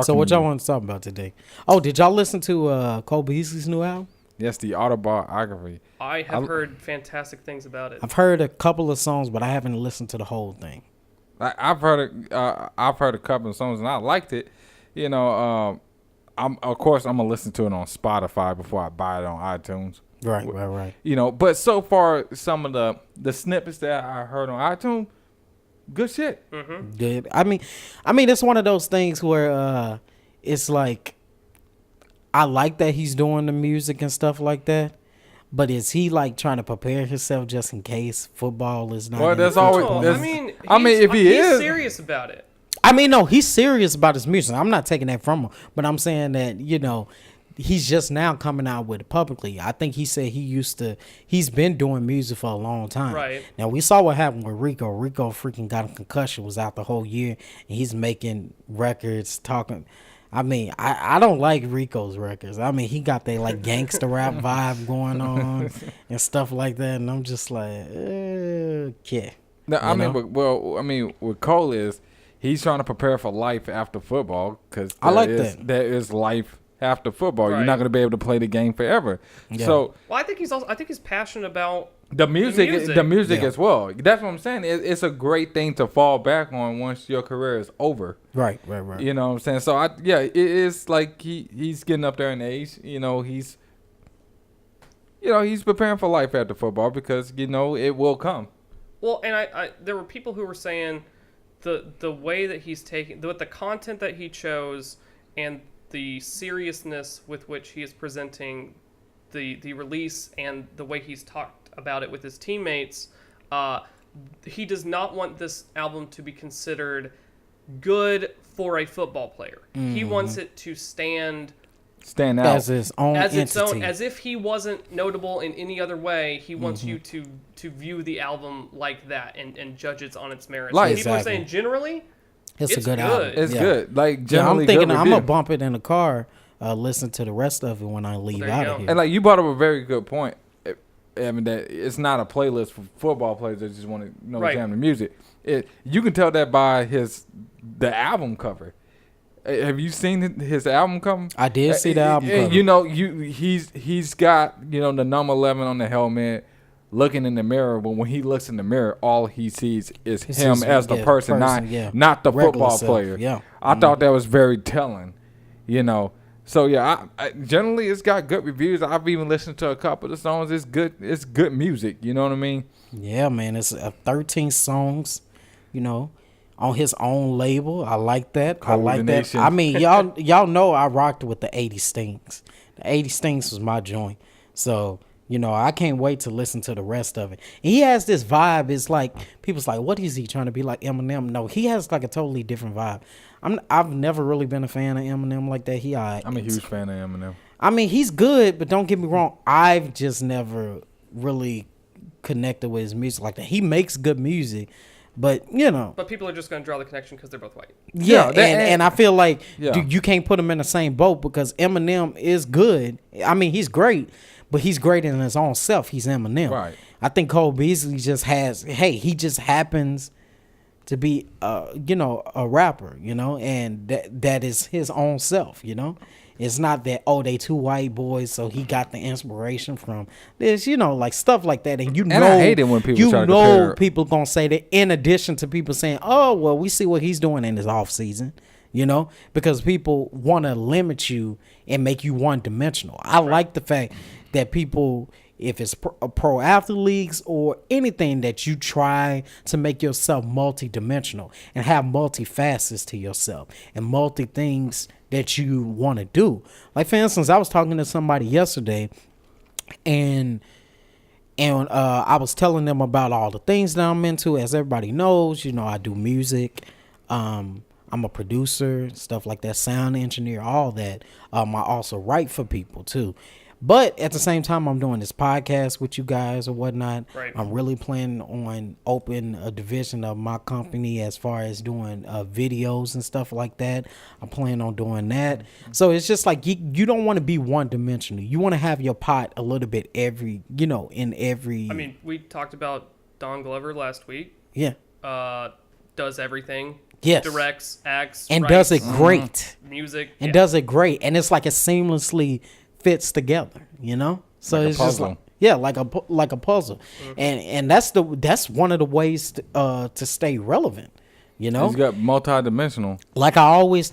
So what y'all want to talk about today? Oh, did y'all listen to Cole Beasley's new album? Yes, the autobiography. I have heard fantastic things about it. I've heard a couple of songs, but I haven't listened to the whole thing. I've heard a couple of songs and I liked it. You know, I'm gonna listen to it on Spotify before I buy it on iTunes. Right. You know, but so far some of the snippets that I heard on iTunes, good shit. Mm-hmm. Good. I mean, it's one of those things where it's like I like that he's doing the music and stuff like that. But is he like trying to prepare himself just in case football is not? Well, in that's the always. No, That's, I mean, if he he's is serious about it. I mean, no, he's serious about his music. I'm not taking that from him, but I'm saying that he's just now coming out with it publicly. I think he said he's been doing music for a long time. Right. Now we saw what happened with Rico. Rico freaking got a concussion, was out the whole year, and he's making records talking. I mean, I don't like Rico's records. I mean, he got that like gangster rap vibe going on and stuff like that, and I'm just like, okay. No, I mean, with Cole is he's trying to prepare for life after football because I like that. There is life after football. Right. You're not going to be able to play the game forever. Yeah. So, Well, I think he's passionate about the music Yeah. as well. That's what I'm saying. It's a great thing to fall back on once your career is over. Right. You know what I'm saying? So it is like he's getting up there in age. He's preparing for life after football because it will come. Well, and I there were people who were saying the way that he's taking with the content that he chose and the seriousness with which he is presenting the release and the way he's talked about it with his teammates, he does not want this album to be considered good for a football player. Mm-hmm. He wants it to stand out as his own as its entity. own, as if he wasn't notable in any other way. He wants you to view the album like that and judge it on its merits. Like, people are exactly. saying generally It's a it's good good. album. It's Yeah. good. Like Yeah, generally, I'm thinking good I'm review. gonna bump it in the car, listen to the rest of it when I leave There you out go. of here. And like you brought up a very good point. I mean that it's not a playlist for football players that just want to Right. jam the music. You can tell that by the album cover. Have you seen his album cover? I did see the album cover. He's got the number 11 on the helmet, looking in the mirror. But when he looks in the mirror, all he sees is He him sees, as the yeah, person, not the Regular football self, player. yeah. I thought that was very telling. So yeah, I generally it's got good reviews. I've even listened to a couple of the songs. It's good. It's good music. You know what I mean? Yeah, man, it's 13 songs, on his own label. I like that. I like that. Coordination. I mean, y'all know I rocked with the 80 Stings. The 80 Stings was my joint. So, I can't wait to listen to the rest of it. And he has this vibe. It's like people's like, what is he trying to be like Eminem? No, he has like a totally different vibe. I've never really been a fan of Eminem like that. I'm a huge fan of Eminem. I mean, he's good, but don't get me wrong. I've just never really connected with his music like that. He makes good music, but But people are just going to draw the connection because they're both white. yeah, Yeah, and I feel like Yeah. you can't put him in the same boat because Eminem is good. I mean, he's great, but he's great in his own self. He's Eminem. Right. I think Cole Beasley just he just happens to be a rapper, and that is his own self, It's not that they two white boys, so he got the inspiration from this, like stuff like that. And I hate it when people try to compare. people gonna say that in addition to people saying, oh well, we see what he's doing in his off season, because people want to limit you and make you one dimensional. I like the fact that people, if it's pro athlete leagues or anything, that you try to make yourself multi-dimensional and have multi-facets to yourself and multi things that you want to do. Like, for instance, I was talking to somebody yesterday and I was telling them about all the things that I'm into. As everybody knows, I do music. I'm a producer, stuff like that, sound engineer, all that. I also write for people too. But at the same time, I'm doing this podcast with you guys or whatnot. Right. I'm really planning on open a division of my company as far as doing videos and stuff like that. I'm planning on doing that. So it's just like you don't want to be one dimensional. You want to have your pot a little bit in every. I mean, we talked about Don Glover last week. Yeah. Does everything. Yes. directs, acts, And writes, does it great. music, And yeah. does it great. And it's like it seamlessly fits together, you know? So Like a it's just puzzle. like, yeah, like a puzzle. And that's one of the ways to stay relevant, you know? He's got multi-dimensional. Like I always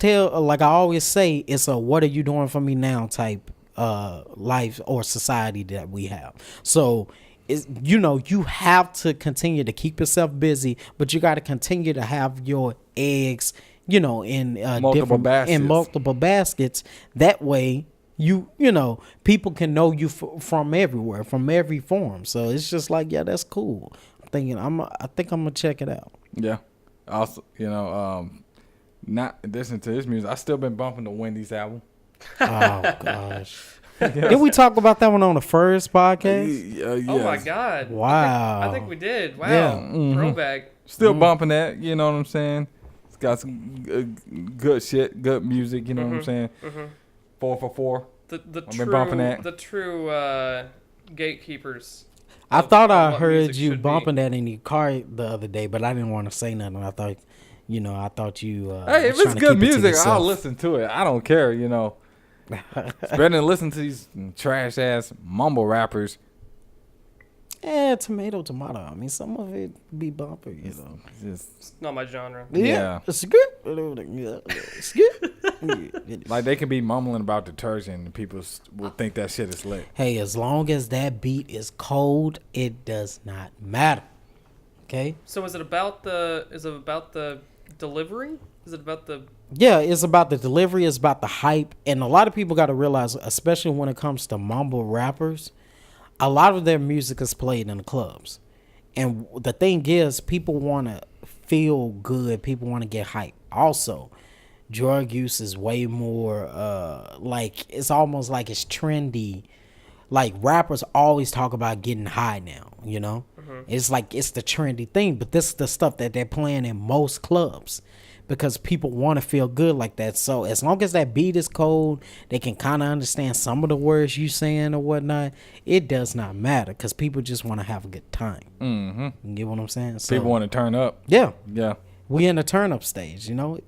say, it's a what are you doing for me now type life or society that we have. So is, you know, you have to continue to keep yourself busy, but you got to continue to have your eggs, you know, in Multiple baskets. in multiple baskets. That way, you know, people can know you from everywhere, from every form. So it's just like, yeah, that's cool. I think I'm gonna check it out. Yeah. Also, you know, not listening to his music. I still been bumping the Wendy's album. Oh gosh. Did we talk about that one on the first podcast? Oh my God! Wow. I think we did. Wow, Yeah. throwback. Still bumping that. You know what I'm saying? It's got some good shit, good music. You know what I'm saying? 4 for 4. The been bumping that. the true gatekeepers. I of- thought of I what heard music you should be. bumping that in your car the other day, but I didn't want to say nothing. I thought, you know, I thought you. Hey, if was it's trying to good keep it to music, yourself. I'll listen to it. I don't care. You know, it's better than listen to these trash ass mumble rappers. Yeah, tomato. I mean, some of it be bumper, you know. Just It's not my genre. Yeah. It's good. It's good. like they can be mumbling about detergent, and people will think that shit is lit. Hey, as long as that beat is cold, it does not matter. Okay. So is it about the delivery? Is it about the Yeah, it's about the delivery, it's about the hype, and a lot of people got to realize, especially when it comes to mumble rappers, a lot of their music is played in the clubs, and the thing is, people want to feel good, people want to get hype. Also, drug use is way more like it's almost like it's trendy. Like rappers always talk about getting high now, you know. It's like it's the trendy thing, but this is the stuff that they're playing in most clubs because people want to feel good like that. So as long as that beat is cold, they can kind of understand some of the words you saying or whatnot. It does not matter because people just want to have a good time. Mm-hmm. You get what I'm saying? So, People want to turn up. yeah, Yeah. we in the turn up stage, you know.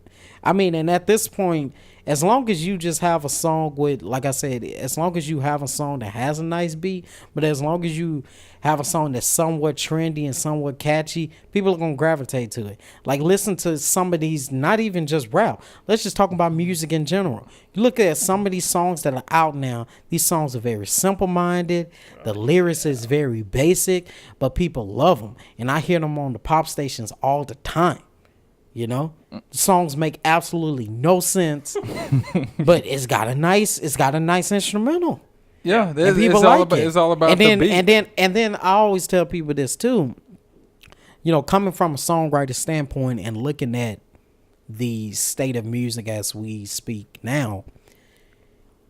I mean, and at this point, as long as you just have a song with, like I said, as long as you have a song that has a nice beat, but as long as you have a song that's somewhat trendy and somewhat catchy, people are gonna gravitate to it. Like, listen to some of these, not even just rap. Let's just talk about music in general. You look at some of these songs that are out now. These songs are very simple-minded. The lyrics is very basic, but people love them, and I hear them on the pop stations all the time. You know, the songs make absolutely no sense, but it's got a nice instrumental. Yeah. And It's, people it's all like about, it. it's all about and then, the beat. and then I always tell people this too. You know, coming from a songwriter standpoint and looking at the state of music as we speak now,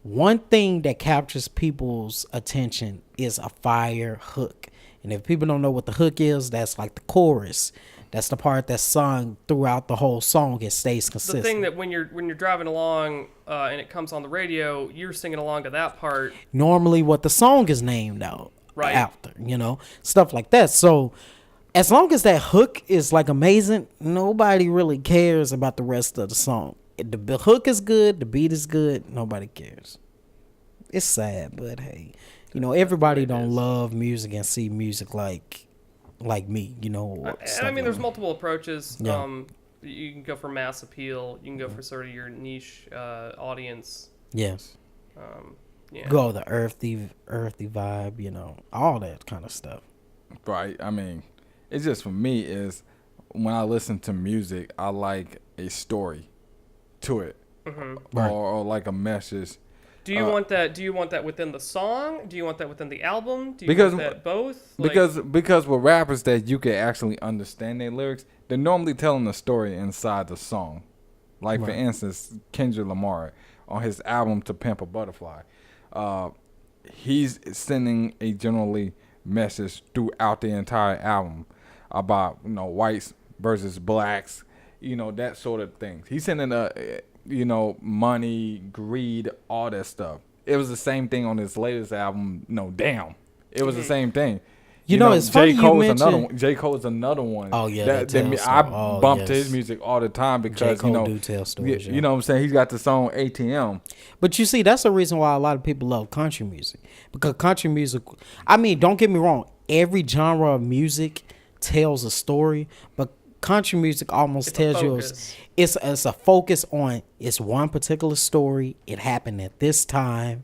one thing that captures people's attention is a fire hook. And if people don't know what the hook is, that's like the chorus. That's the part that's sung throughout the whole song. It stays the consistent. thing that when you're driving along and it comes on the radio, you're singing along to that part. Normally what the song is named out Right. after, you know, stuff like that. So as long as that hook is like amazing, nobody really cares about the rest of the song. If the hook is good, the beat is good, nobody cares. It's sad, but hey, you know, everybody don't love music and see music like me, you know. or And stuff I mean, there's like multiple approaches. Yeah. You can go for mass appeal. You can go for sort of your niche audience. that. Yes. Yeah. Go the earthy vibe, you know, all that kind of stuff. Right. I mean, it's just for me is when I listen to music, I like a story to it, Right. or like a message. Do you want that? Do you want that within the song? Do you want that within the album? Do you Because- want that both? Like, Because with rappers that you can actually understand their lyrics, they're normally telling a story inside the song. Like for Right. instance, Kendrick Lamar on his album To Pimp a Butterfly, he's sending a generally message throughout the entire album about whites versus blacks, that sort of things. He's sending money, greed, all that stuff. It was the same thing on his latest album, Damn. It was the same thing. You know, it's funny J. you Cole is mentioned- another one. J. Cole is another one. Oh, yeah, that, they tell that stuff. I Oh, bump to yes. his music all the time J. because Cole you know, do tell stories. you know what I'm saying. He's got the song ATM. But you see, that's the reason why a lot of people love country music. Because country music, I mean, don't get me wrong, every genre of music tells a story, but country music almost It's a tells you focus. it's a focus on it's one particular story. It happened at this time.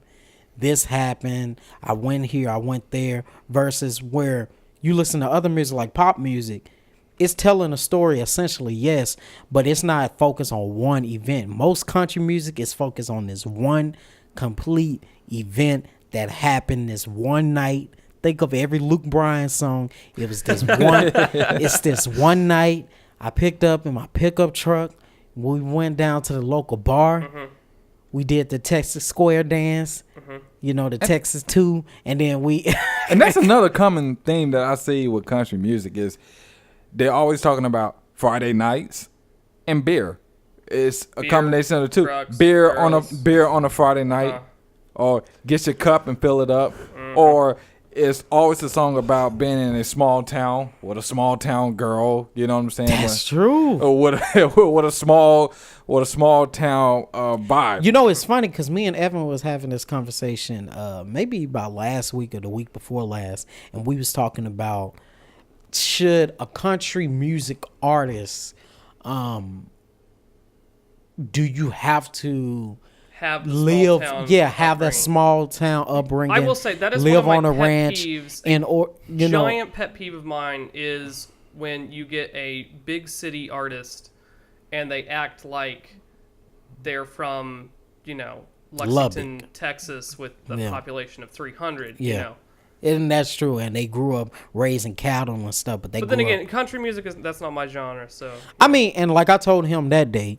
This happened. I went here. I went there. Versus where you listen to other music like pop music, it's telling a story essentially, yes, but it's not focused on one event. Most country music is focused on this one complete event that happened this one night. Think of every Luke Bryan song. It was this one. It's this one night. I picked up in my pickup truck. We went down to the local bar. We did the Texas Square dance. You know, the Texas 2, and then we. And that's another common theme that I see with country music is they're always talking about Friday nights and beer. It's a Beer, combination of the two. drugs, Beer girls. on a Friday night, or get your cup and fill it up, or it's always a song about being in a small town with a small town girl. You know what I'm saying? That's true. Or with a small town vibe. You know, it's funny because me and Evan was having this conversation maybe about last week or the week before last, and we was talking about should a country music artist do you have to Have the live small town have that upbringing. small town upbringing? I will say that is live one on of my a pet ranch peeves. and or you know Giant pet peeve of mine is when you get a big city artist and they act like they're from, you know, Lexington, Lubbock. Texas with a Yeah. population of 300, Yeah. you know. and that's true, and they grew up raising cattle and stuff, but they But then grew up again, country music that's not my genre, so I mean, and like I told him that day,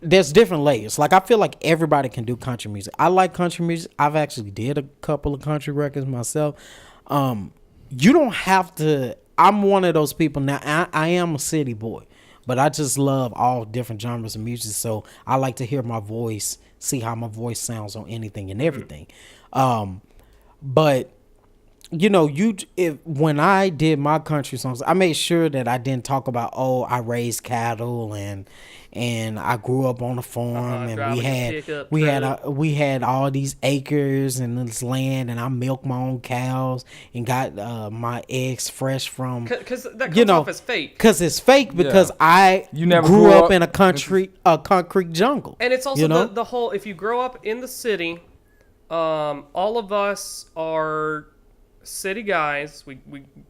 there's different layers. Like I feel like everybody can do country music. I like country music. I've actually did a couple of country records myself. You don't have to. I'm one of those people now. I am a city boy, but I just love all different genres of music. So I like to hear my voice, see how my voice sounds on anything and everything. But you know, when I did my country songs, I made sure that I didn't talk about I raised cattle and I grew up on a farm and driving a pickup we had all these acres and this land and I milked my own cows and got my eggs fresh from because that comes you know off as fake. because it's fake because You never grew grew up up- in a concrete jungle And it's also you know? the whole, if you grow up in the city, all of us are city guys. We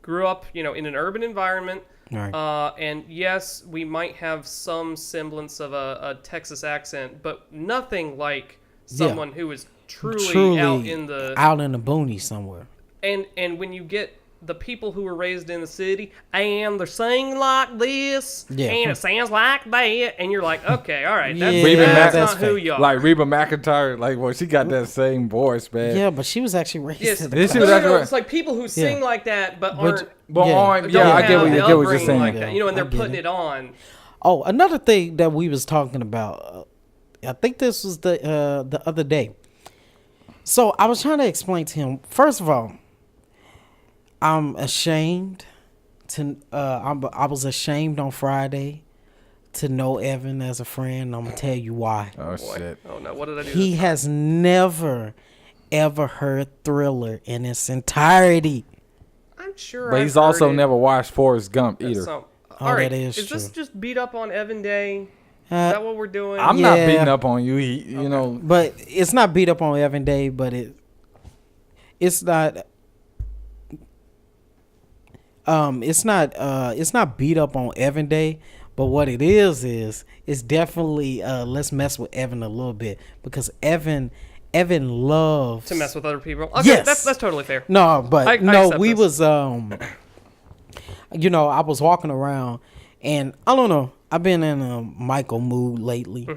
grew up, you know, in an urban environment. Right. And yes, we might have some semblance of a Texas accent, but nothing like someone who is truly out in the boonies somewhere. and when you get the people who were raised in the city and they're singing like this Yeah. and it sounds like that, and you're like, okay, all right, that's, Yeah, that's that's not who fake. you are. Like Reba McEntire, like well, she got that same voice, man. Yeah, but she was actually raised Yes, in This the is- no, that's right. it's like people who sing like that, but aren't. But Yeah. on, don't yeah, I have get what the you get what you're upbringing saying. like that, you know, and I they're get putting it. it on. Oh, another thing that we was talking about, I think this was the other day. So I was trying to explain to him. First of all, I'm ashamed to. I was ashamed on Friday to know Evan as a friend. I'm gonna tell you why. Oh Boy. shit! Oh no, what did I do? He this has never, ever heard Thriller in its entirety. time? I'm sure. But I've he's also heard it never watched Forrest Gump at either. some- Oh, All right, that is this true. just beat up on Evan Day? Is Uh, that what we're doing? I'm not Yeah. beating up on you. You know, But it's not beat up on Evan Day, but it's not it's not beat up on Evan Day, but what it is it's definitely let's mess with Evan a little bit because Evan loves to mess with other people. Okay, Yes. that's totally fair. No, but I no, accept we this. was you know, I was walking around and I don't know, I've been in a Michael mood lately.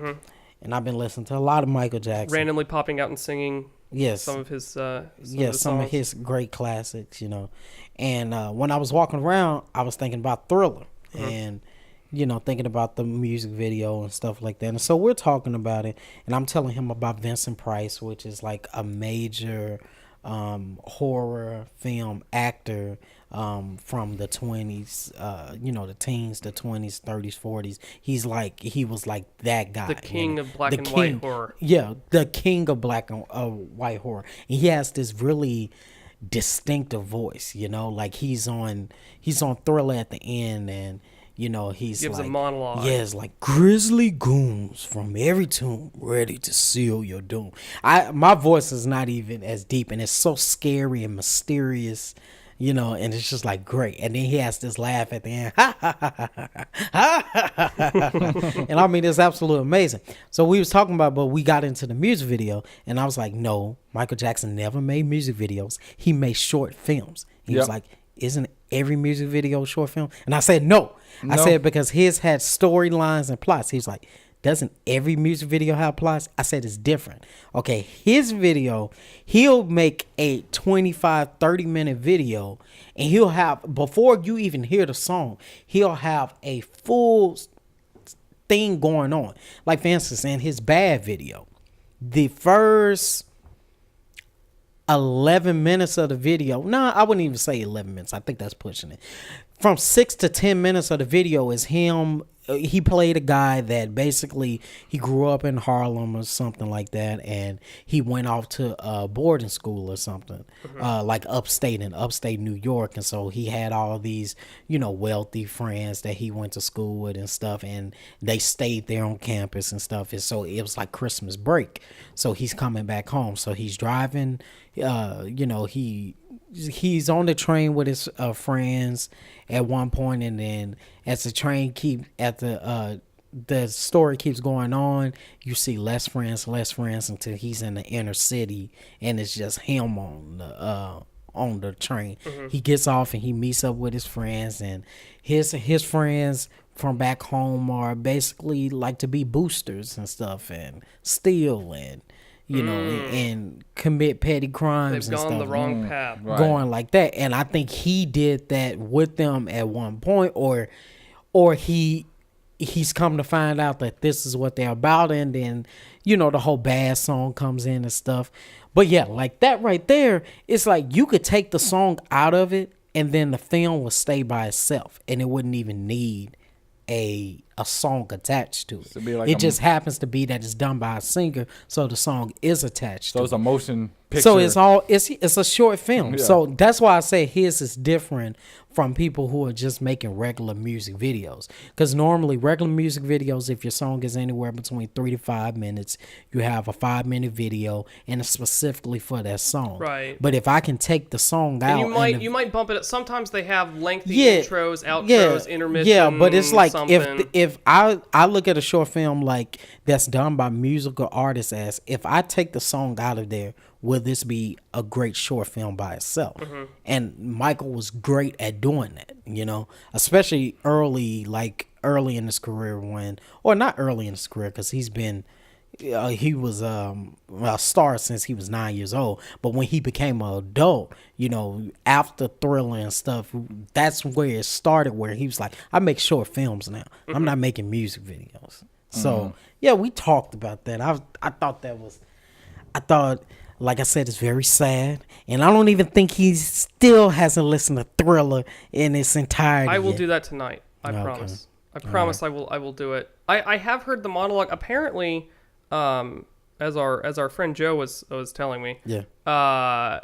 And I've been listening to a lot of Michael Jackson. Randomly popping out and singing Yes. some of his Some of songs. his great classics, you know. And when I was walking around, I was thinking about Thriller and, you know, thinking about the music video and stuff like that. And so we're talking about it, and I'm telling him about Vincent Price, which is like a major horror film actor from the 20s, the teens, the 20s, 30s, 40s. He was like that guy. The king of black The and king- white horror. Yeah, the king of black and white horror. And he has this really distinctive voice, like he's on Thriller at the end, and he's Gives a like monologue. Yeah, it's like grizzly goons from every tomb ready to seal your doom. My voice is not even as deep, and it's so scary and mysterious, and it's just like great. And then he has this laugh at the end. And I mean, it's absolutely amazing. So we was talking about, but we got into the music video, and I was like, no, Michael Jackson never made music videos. He made short films. He was like, isn't every music video a short film? And I said, no. I said, because his had storylines and plots. He's like, doesn't every music video have plots? I said, it's different. Okay, his video, he'll make a 25, 30-minute video, and he'll have, before you even hear the song, he'll have a full thing going on. Like, for instance, in his Bad video, the first 11 minutes of the video, I wouldn't even say 11 minutes. I think that's pushing it. From 6 to 10 minutes of the video is him. He played a guy that basically he grew up in Harlem or something like that, and he went off to boarding school or something, like upstate New York. And so he had all these, wealthy friends that he went to school with and stuff, and they stayed there on campus and stuff. And so it was like Christmas break. So he's coming back home. So he's driving, he's on the train with his friends at one point, and then as the train the story keeps going on, you see less friends until he's in the inner city, and it's just him on the train. He gets off and he meets up with his friends, and his friends from back home are basically like to be boosters and stuff and steal and and commit petty crimes. They've and gone stuff. the wrong path. Right. Going like that. And I think he did that with them at one point, or he's come to find out that this is what they're about, and then the whole Bad song comes in and stuff. But yeah, like that right there, it's like you could take the song out of it, and then the film would stay by itself, and it wouldn't even need a song attached to it. So it'd be like It just happens to be that it's done by a singer, so the song is attached So to it's it. a motion picture. So it's a short film. Yeah. So that's why I say his is different from people who are just making regular music videos. Because normally regular music videos, if your song is anywhere between 3 to 5 minutes, you have a 5-minute video, and it's specifically for that song. Right. But if I can take the song out, And you might bump it up. Sometimes they have lengthy intros, outros, intermissions. yeah, but it's like something. if I look at a short film like that's done by musical artists, as if I take the song out of there, will this be a great short film by itself? And Michael was great at doing that, especially early in his career not early in his career, because he was a star since he was 9 years old. But when he became an adult, after Thriller and stuff, that's where it started, where he was like, I make short films now. I'm not making music videos. So yeah, we talked about that. I thought, like I said, it's very sad, and I don't even think he still hasn't listened to Thriller in its entirety. I will yet. do that tonight. I promise. I promise. I will do it. I have heard the monologue. Apparently, as our friend Joe was telling me. Yeah.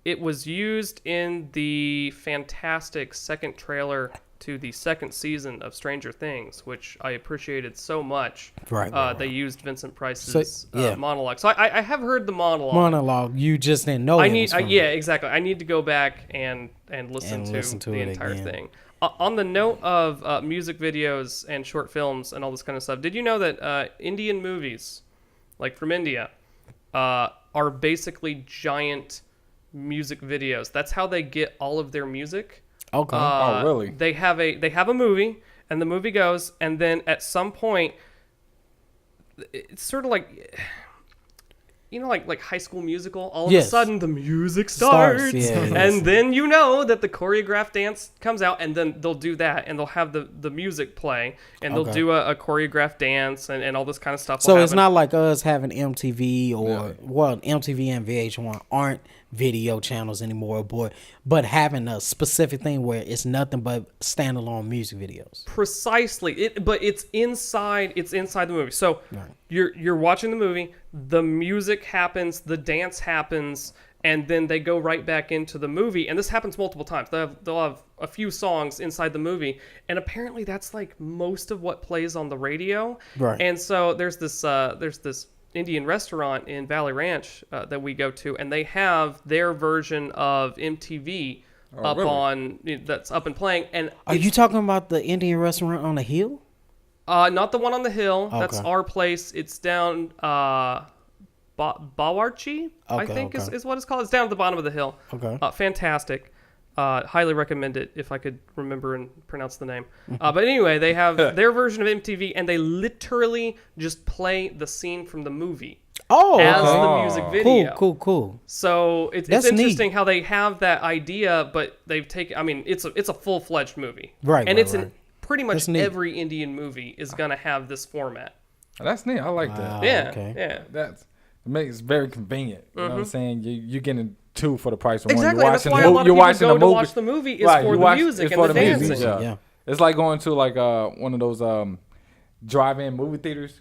It was used in the fantastic second trailer to the second season of Stranger Things, which I appreciated so much. Right. They used Vincent Price's yeah. monologue. So I have heard the monologue. You just didn't know. Yeah, exactly. I need to go back and listen to the it entire again. thing. On the note of music videos and short films and all this kind of stuff, did you know that Indian movies, like from India, are basically giant music videos? That's how they get all of their music. Okay. Oh, really? They have a movie, and the movie goes, and then at some point, it's sort of like like High School Musical, all of a Yes. sudden the music starts, Yeah, and yes. then you know that the choreographed dance comes out, and then they'll do that, and they'll have the music play, and they'll Okay. do a choreographed dance, and all this kind of stuff. So will it's happen. not like us having MTV or Yeah. well, MTV and VH1 aren't video channels anymore, but having a specific thing where it's nothing but standalone music videos. Precisely, but it's inside the movie. So Right. you're watching the movie, the music happens, the dance happens, and then they go right back into the movie. And this happens multiple times. They'll have a few songs inside the movie, and apparently that's like most of what plays on the radio. Right. And so there's this Indian restaurant in Valley Ranch that we go to, and they have their version of MTV up really? on that's up and playing. And Are you talking about the Indian restaurant on the hill? not the one on the hill. That's Okay. our place. It's down Bawarchi, I Okay, think okay. is what it's called. It's down at the bottom of the hill. Okay. Fantastic. Highly recommend it if I could remember and pronounce the name. But anyway, they have their version of MTV, and they literally just play the scene from the movie Oh, as okay. the music video. Cool. So it's That's interesting how they have that idea, but they've taken. I mean, it's a full fledged movie, Right, And right, it's in right. pretty much That's neat. every Indian movie is gonna have this format. That's neat. I like that. Yeah, okay. yeah. That's it makes it very convenient. You know what I'm saying? You're getting two for the price of Mm-hmm. Exactly, one. and that's You're why watching a lot of you're people watching go the to movie. watch the movie is Right, for you the watch- music it's and for the the music, dancing. Yeah. Yeah. It's like going to like one of those drive-in movie theaters,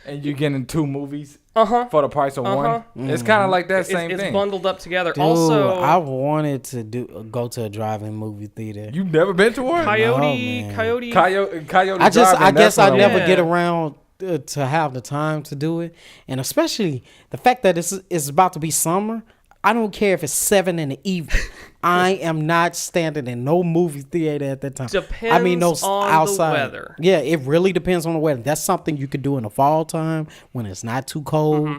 and you're getting two movies for the price of one. It's kind of like that same It's thing. bundled up together. Dude, Also, I wanted to go to a drive-in movie theater. You've never been to one? Coyote. man. Coyote. Coyote I Drive-In, guess that's I what never Yeah. get around to have the time to do it, and especially the fact that it's about to be summer. I don't care if it's 7 in the evening. I am not standing in no movie theater at that time. I mean, no Depends on the outside. weather. Yeah, it really depends on the weather. That's something you could do in the fall time when it's not too cold.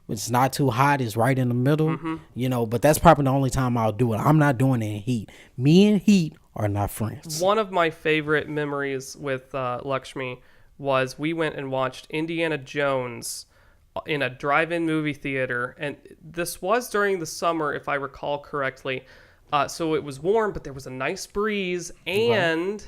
It's not too hot. It's right in the middle. You know, but that's probably the only time I'll do it. I'm not doing it in heat. Me and heat are not friends. One of my favorite memories with Lakshmi was we went and watched Indiana Jones in a drive-in movie theater, and this was during the summer, if I recall correctly. So it was warm, but there was a nice breeze, and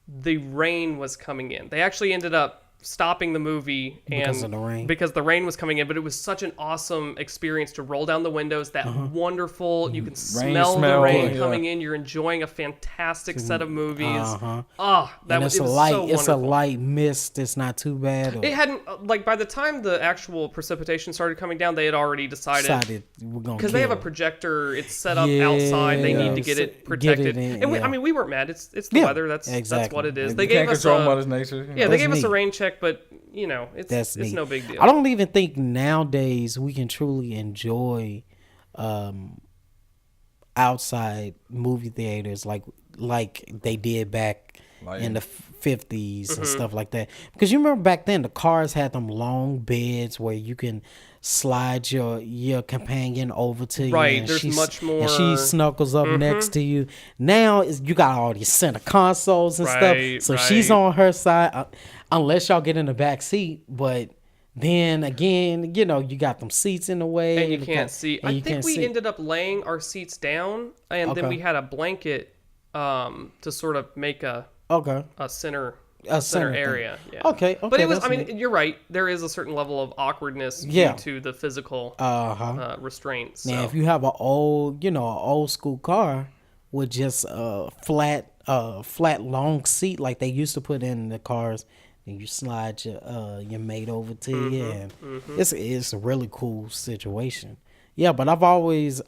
the rain was coming in. They actually ended up stopping the movie Because of the rain? because the rain was coming in, but it was such an awesome experience to roll down the windows. That wonderful, you can smell the smell, rain yeah. coming in. You're enjoying a fantastic set of movies. Uh-huh. Oh, that And was it's it a was light. so It's a wonderful. light mist. It's not too bad. Or It hadn't like by the time the actual precipitation started coming down, they had already decided we're gonna because they have a kill it. projector. It's set up Yeah, outside. They need to get so- it get protected. it in, and we, yeah. I mean, we weren't mad. It's the Yeah, weather. That's exactly. what it is. You They You gave can't us control a Mother Nature. you yeah. know. They That's gave us a neat. rain check, but you know, it's neat. no big deal. I don't even think nowadays we can truly enjoy outside movie theaters like they did back Like- in the 50s Mm-hmm. and stuff like that. Because you remember back then the cars had them long beds where you can slide your companion over to you. Right, and there's she's- much And more- she snuggles up next to you. Now you got all these center consoles and Right, stuff. So she's right. on her side, unless y'all get in the back seat. But then again, you know, you got them seats in the way, and you can't see. and I you think can't we see. ended up laying our seats down, and then Okay. we had a blanket to sort of make a Okay. center A center center thing. area. Yeah. Okay, But okay, it was. that's I mean, neat. you're right. There is a certain level of awkwardness Yeah. due to the physical Uh-huh. restraints. Now, So. if you have an old school car with just a flat long seat like they used to put in the cars, and you slide your mate over to you, and it's a really cool situation. Yeah, but I've always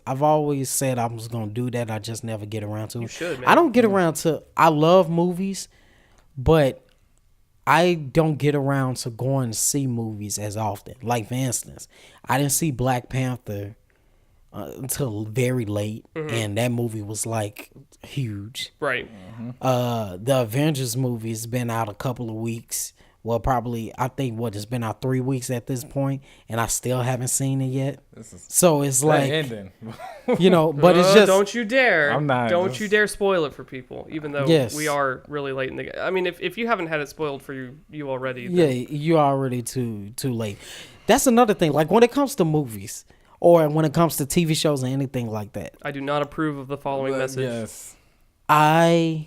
said I was gonna do that. I just never get around to it. You should, man. I don't get around to. I love movies, but I don't get around to going to see movies as often. Like, for instance, I didn't see Black Panther until very late, and that movie was like huge. Right. The Avengers movie has been out a couple of weeks. Well, probably I think it's been out 3 weeks at this point, and I still haven't seen it yet. So it's like, ending. you know, but it's just don't you dare! I'm not Don't just- you dare spoil it for people, even though Yes. we are really late in the. I mean, if you haven't had it spoiled for you already, then yeah, you're already too late. That's another thing. Like when it comes to movies or when it comes to TV shows and anything like that, I do not approve of the following message. Yes. I'm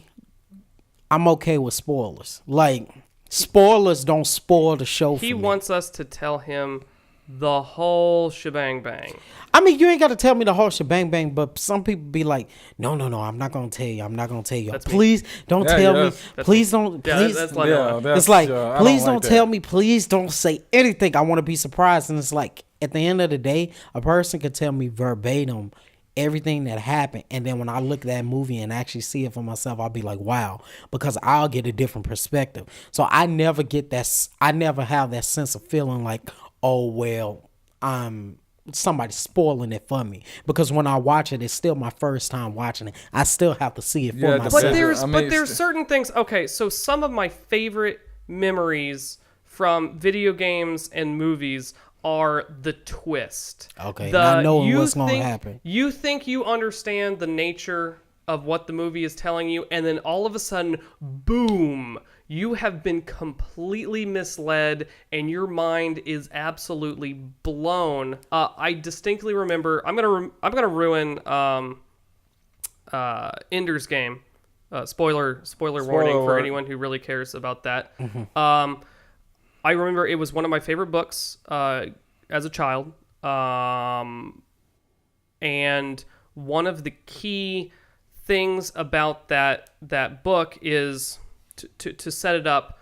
okay with spoilers. Like spoilers don't spoil the show for He me. wants us to tell him the whole shebang bang. I mean, you ain't got to tell me the whole shebang bang, but some people be like, no, I'm not gonna tell you. I'm not gonna tell you. That's me. Please don't Yeah, tell yes. me. That's Please me. don't. Yeah, Please. that's like Yeah, that's, It's like, I please don't don't like tell that. me. Please don't say anything. I want to be surprised. And it's like, at the end of the day, a person could tell me verbatim everything that happened. And then when I look at that movie and actually see it for myself, I'll be like, wow, because I'll get a different perspective. So I never get that. I never have that sense of feeling like, oh, well, somebody spoiling it for me, because when I watch it, it's still my first time watching it. I still have to see it for Yeah, myself. But there's I mean, but there's certain things. Okay, so some of my favorite memories from video games and movies are the twist. Okay, not knowing you what's gonna think- happen. You think you understand the nature of what the movie is telling you, and then all of a sudden, boom, you have been completely misled, and your mind is absolutely blown. I distinctly remember. I'm gonna ruin Ender's Game. Spoiler warning for alert. anyone who really cares about that. Mm-hmm. I remember it was one of my favorite books as a child, and one of the key things about that book is to set it up.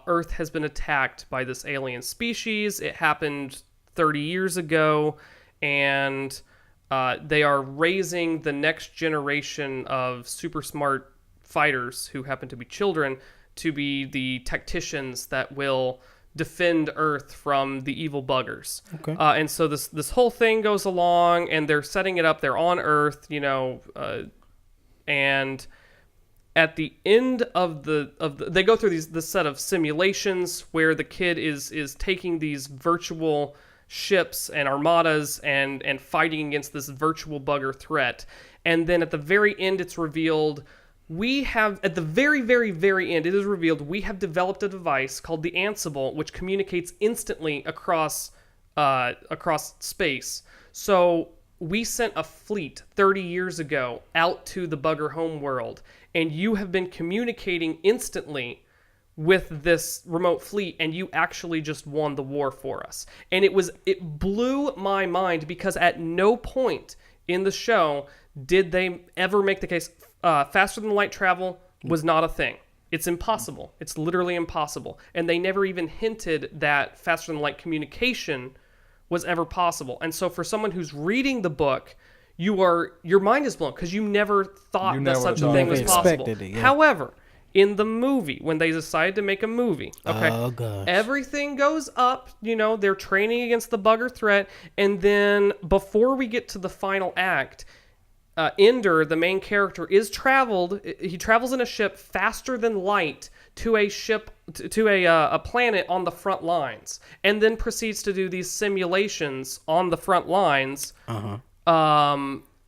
Earth has been attacked by this alien species. It happened 30 years ago, and they are raising the next generation of super smart fighters who happen to be children to be the tacticians that will defend Earth from the evil buggers. Okay. And so this whole thing goes along, and they're setting it up. They're on Earth, and at the end of they go through this set of simulations where the kid is taking these virtual ships and armadas and fighting against this virtual bugger threat. And then at the very end, it's revealed at the very, very, very end, it is revealed we have developed a device called the Ansible, which communicates instantly across space. So we sent a fleet 30 years ago out to the bugger homeworld, and you have been communicating instantly with this remote fleet, and you actually just won the war for us. And it blew my mind, because at no point in the show did they ever make the case faster than light travel was not a thing. It's impossible. It's literally impossible. And they never even hinted that faster than light communication was ever possible. And so for someone who's reading the book, your mind is blown, because you never thought You that never such a thought thing it was was possible. expected it, yeah. However, in the movie, when they decide to make a movie, okay, Oh, gosh. everything goes up, they're training against the bugger threat, and then before we get to the final act, Ender, the main character, he travels in a ship faster than light to a planet on the front lines, and then proceeds to do these simulations on the front lines.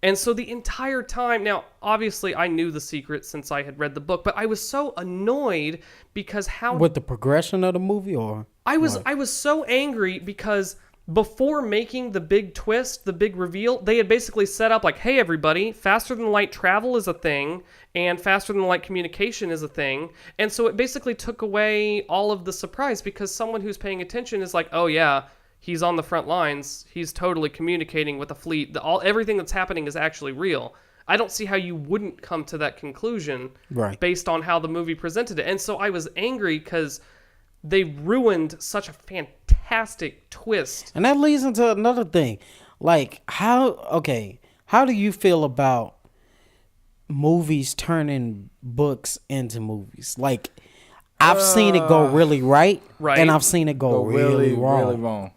And so the entire time, now obviously I knew the secret since I had read the book, but I was so annoyed because With the progression of the movie, or I was so angry because before making the big twist, the big reveal, they had basically set up like, hey everybody, faster than light travel is a thing, and faster than light communication is a thing. And so it basically took away all of the surprise, because someone who's paying attention is like, oh yeah, he's on the front lines, he's totally communicating with the fleet, everything that's happening is actually real. I don't see how you wouldn't come to that conclusion Right. based on how the movie presented it. And so I was angry because they ruined such a fantastic twist. and that leads into another thing. Like how do you feel about movies turning books into movies? Like I've seen it go really right, Right. and I've seen it go really wrong. Really wrong.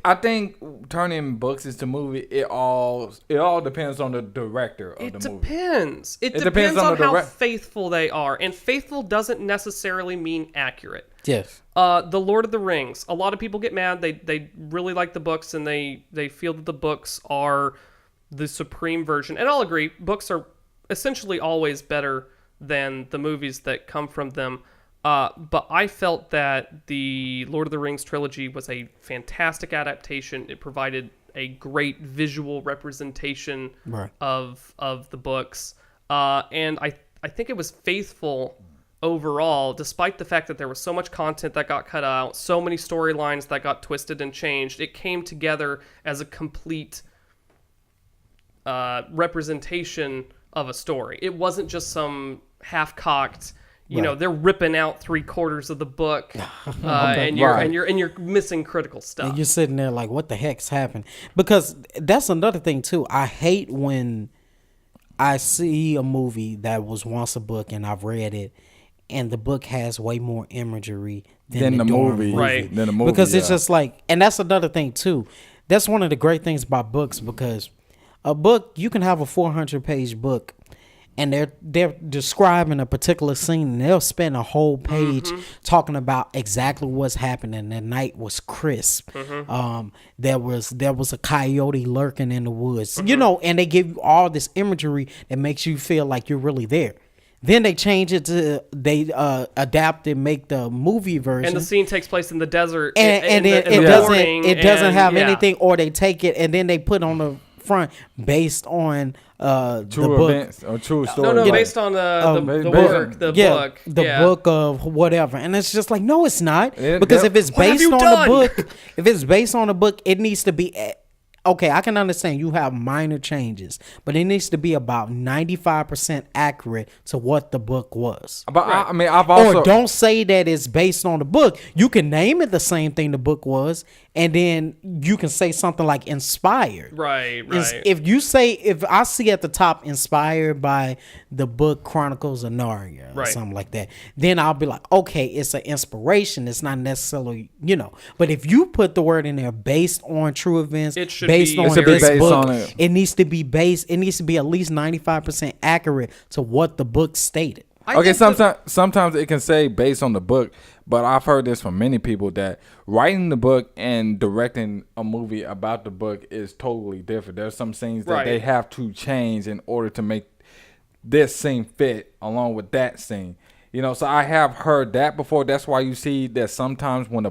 I think turning books into movie, it all depends on the director of It the movie. depends. It It depends depends on on the how direct- faithful they are. And faithful doesn't necessarily mean accurate. Yes. The Lord of the Rings. A lot of people get mad. They really like the books, and they feel that the books are the supreme version. And I'll agree, books are essentially always better than the movies that come from them. But I felt that the Lord of the Rings trilogy was a fantastic adaptation. It provided a great visual representation Right. of the books, and I think it was faithful overall, despite the fact that there was so much content that got cut out, so many storylines that got twisted and changed. It came together as a complete representation of a story. It wasn't just some half-cocked, you know, they're ripping out 3/4 of the book, and you're missing critical stuff. And you're sitting there like, what the heck's happened? Because that's another thing too. I hate when I see a movie that was once a book and I've read it, and the book has way more imagery than the movie. Right. Than the movie, Because it's yeah. just like, and that's another thing too. That's one of the great things about books, because a book, you can have a 400-page book, and they're describing a particular scene, and they'll spend a whole page talking about exactly what's happening. The night was crisp. There was a coyote lurking in the woods, you know, and they give you all this imagery that makes you feel like you're really there. Then they change it to adapt and make the movie version, And the scene takes place in the desert, and in it the morning, doesn't and- have yeah. anything, or they take it and then they put on the front based on the True book. events or true stories. No, Right. based on the based work, on- the yeah, book, the yeah. book of whatever, and it's just like, no, it's not, It- because that- if it's What have based you on done? the book, if it's based on a book, it needs to be. Okay, I can understand you have minor changes, but it needs to be about 95% accurate to what the book was. But I mean, I've also Or don't say that it's based on the book. You can name it the same thing the book was, and then you can say something like inspired. Right. If I see at the top inspired by the book Chronicles of Narnia or Right. something like that, then I'll be like, okay, it's an inspiration. It's not necessarily, you know. But if you put the word in there based on true events, It should based be on very- this based book, on it. it needs to be at least 95% accurate to what the book stated. Okay, sometimes it can say based on the book, but I've heard this from many people that writing the book and directing a movie about the book is totally different. There's some scenes that Right. they have to change in order to make this scene fit along with that scene. You know, so I have heard that before. That's why you see that sometimes when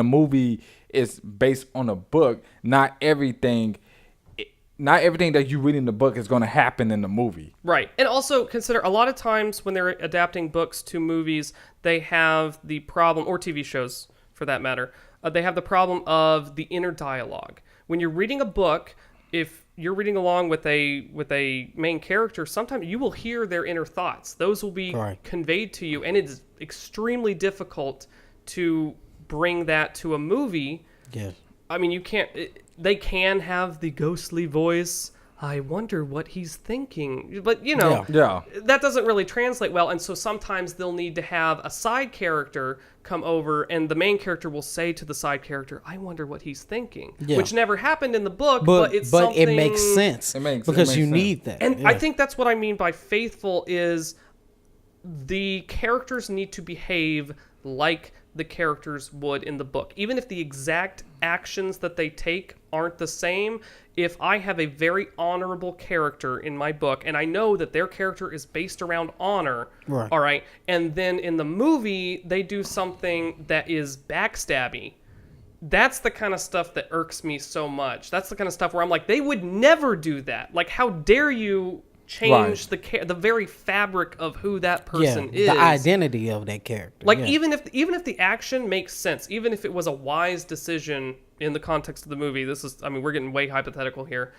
a movie is based on a book, not everything that you read in the book is going to happen in the movie. Right. And also consider a lot of times when they're adapting books to movies, they have the problem, or TV shows for that matter, they have the problem of the inner dialogue. When you're reading a book, if you're reading along with a main character, sometimes you will hear their inner thoughts. Those will be Right. conveyed to you, and it is extremely difficult to bring that to a movie. Yes. I mean, they can have the ghostly voice. I wonder what he's thinking. But, you know, Yeah. that doesn't really translate well. And so sometimes they'll need to have a side character come over, and the main character will say to the side character, I wonder what he's thinking. Yeah. Which never happened in the book, But but it's it something... makes sense because you sense. need that. And Yeah. I think that's what I mean by faithful is the characters need to behave like the characters would in the book. Even if the exact actions that they take aren't the same, if I have a very honorable character in my book and I know that their character is based around honor, Right. all right, and then in the movie they do something that is backstabby, that's the kind of stuff that irks me so much. That's the kind of stuff where I'm like, they would never do that. Like, how dare you change the very fabric of who that person is? The identity of that character. Like, yeah. even if the action makes sense, even if it was a wise decision in the context of the movie, we're getting way hypothetical here.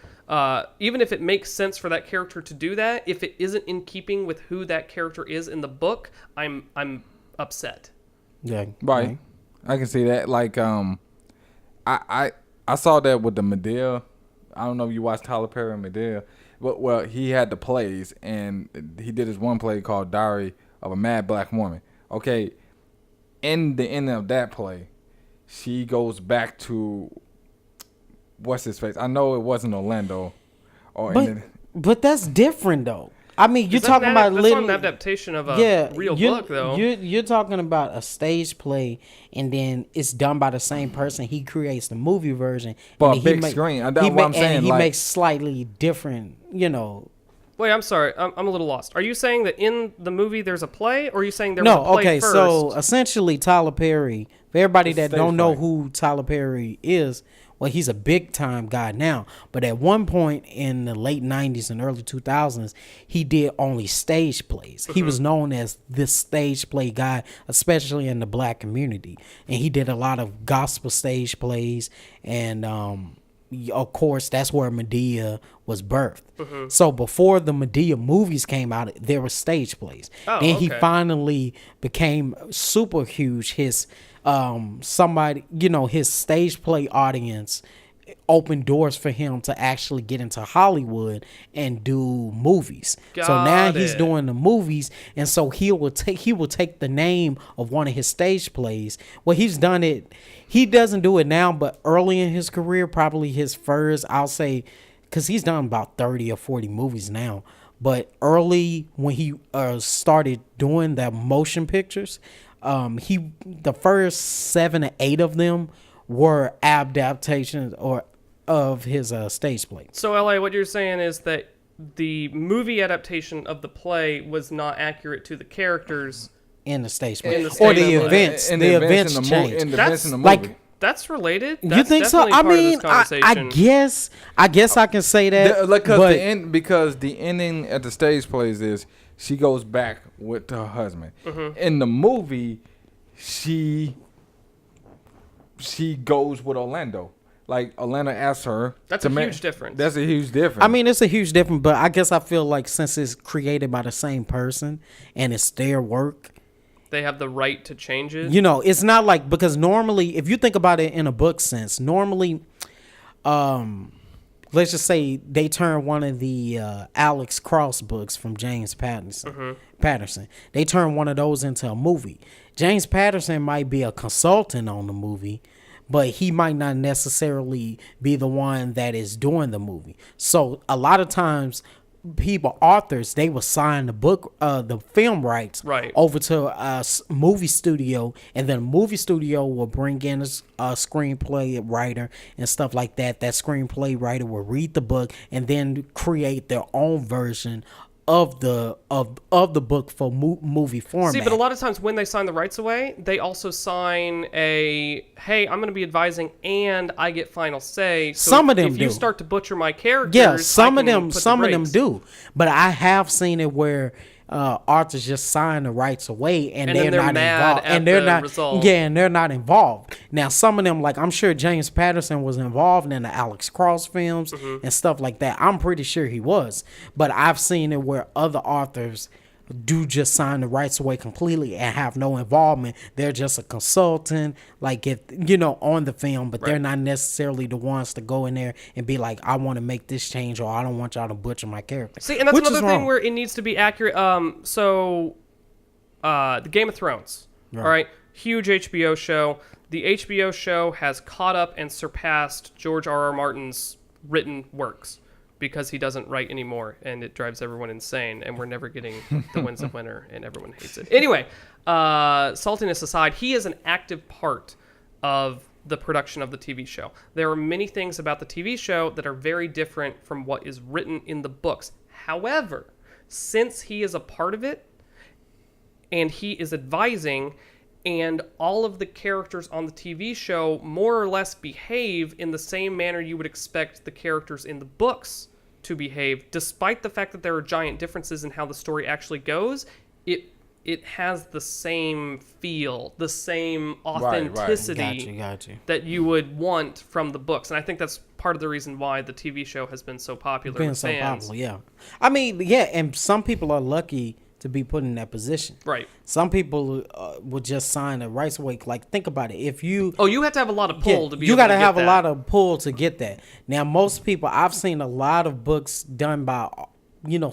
Even if it makes sense for that character to do that, if it isn't in keeping with who that character is in the book, I'm upset. Yeah. Right. I can see that. Like, I saw that with the Medea. I don't know if you watched Tyler Perry and Medea. Well, he had the plays, and he did his one play called Diary of a Mad Black Woman. Okay, in the end of that play, she goes back to what's his face. I know it wasn't Orlando, But that's different though. I mean, you're That's talking about that's not literally an adaptation of a real book, though. You're talking about a stage play, and then it's done by the same person. He creates the movie version, But and a big screen. That's what I'm saying, And he like- makes slightly different, Wait, I'm sorry. I'm a little lost. Are you saying that in the movie there's a play, or are you saying there No, was a play okay. first? So essentially, Tyler Perry. For everybody It's a that stage don't know play. who Tyler Perry is, well, he's a big time guy now. But at one point in the late '90s and early 2000s, he did only stage plays. He was known as this stage play guy, especially in the black community, and he did a lot of gospel stage plays and. Of course, that's where Medea was birthed. So before the Medea movies came out, there were stage plays. Oh, Then he okay. finally became super huge. His his stage play audience opened doors for him to actually get into Hollywood and do movies. So now Got he's it. doing the movies, and so he will take the name of one of his stage plays. Well, he's done it. He doesn't do it now, but early in his career, probably his first, I'll say, because he's done about 30 or 40 movies now. But early when he started doing the motion pictures, the first 7 or 8 of them were adaptations or of his stage plays. So, LA, what you're saying is that the movie adaptation of the play was not accurate to the characters. In the stage In play the or stage the play. events, the events changed. In the That's events in the movie. like- That's related. You That's think so? definitely I part of this mean, conversation. I guess I can say that. Because the ending at the stage plays is she goes back with her husband. In the movie, she goes with Orlando. Like Orlando asks her. That's to a huge difference. That's a huge difference. I mean, it's a huge difference, but I guess I feel like since it's created by the same person and it's their work, They have the right to change it. it's not like, because normally, if you think about it in a book sense, normally, let's just say they turn one of the Alex Cross books from James Patterson. They turn one of those into a movie. James Patterson might be a consultant on the movie, but he might not necessarily be the one that is doing the movie. So a lot of times, authors, they will sign the book, the film rights, Right. over to a movie studio, and then a movie studio will bring in a screenplay writer and stuff like that. That screenplay writer will read the book and then create their own version of the book for movie format. See, but a lot of times when they sign the rights away, they also sign hey, I'm going to be advising and I get final say. So Some of them if you do. start to butcher my characters, Yeah, I some of can them, put the some of them brakes. do. But I have seen it where authors just sign the rights away and And then they're they're not mad involved, at and they're the not. result. Yeah, and they're not involved. Now, some of them, like I'm sure James Patterson was involved in the Alex Cross films Mm-hmm. and stuff like that. I'm pretty sure he was. But I've seen it where other authors do just sign the rights away completely and have no involvement. They're just a consultant, like if on the film, but they're Right. not necessarily the ones to go in there and be like, I want to make this change, or I don't want y'all to butcher my character. See, and that's Which is another thing wrong. where it needs to be accurate. The Game of Thrones. Right. All right, huge HBO show. The HBO show has caught up and surpassed George R.R. Martin's written works because he doesn't write anymore, and it drives everyone insane. And we're never getting The Winds of Winter, and everyone hates it. Anyway, saltiness aside, he is an active part of the production of the TV show. There are many things about the TV show that are very different from what is written in the books. However, since he is a part of it and he is advising, and all of the characters on the TV show more or less behave in the same manner you would expect the characters in the books to behave, despite the fact that there are giant differences in how the story actually goes, it has the same feel, the same authenticity Got you. that you would want from the books. And I think that's part of the reason why the TV show has been so popular Being with so fans. popular, yeah. I mean, yeah, and some people are lucky to be put in that position. Right. Some people would just sign the rights away. Like, think about it. If you Oh, you have to have a lot of pull to be you able to gotta get have that. a lot of pull to get that. Now, most people, I've seen a lot of books done by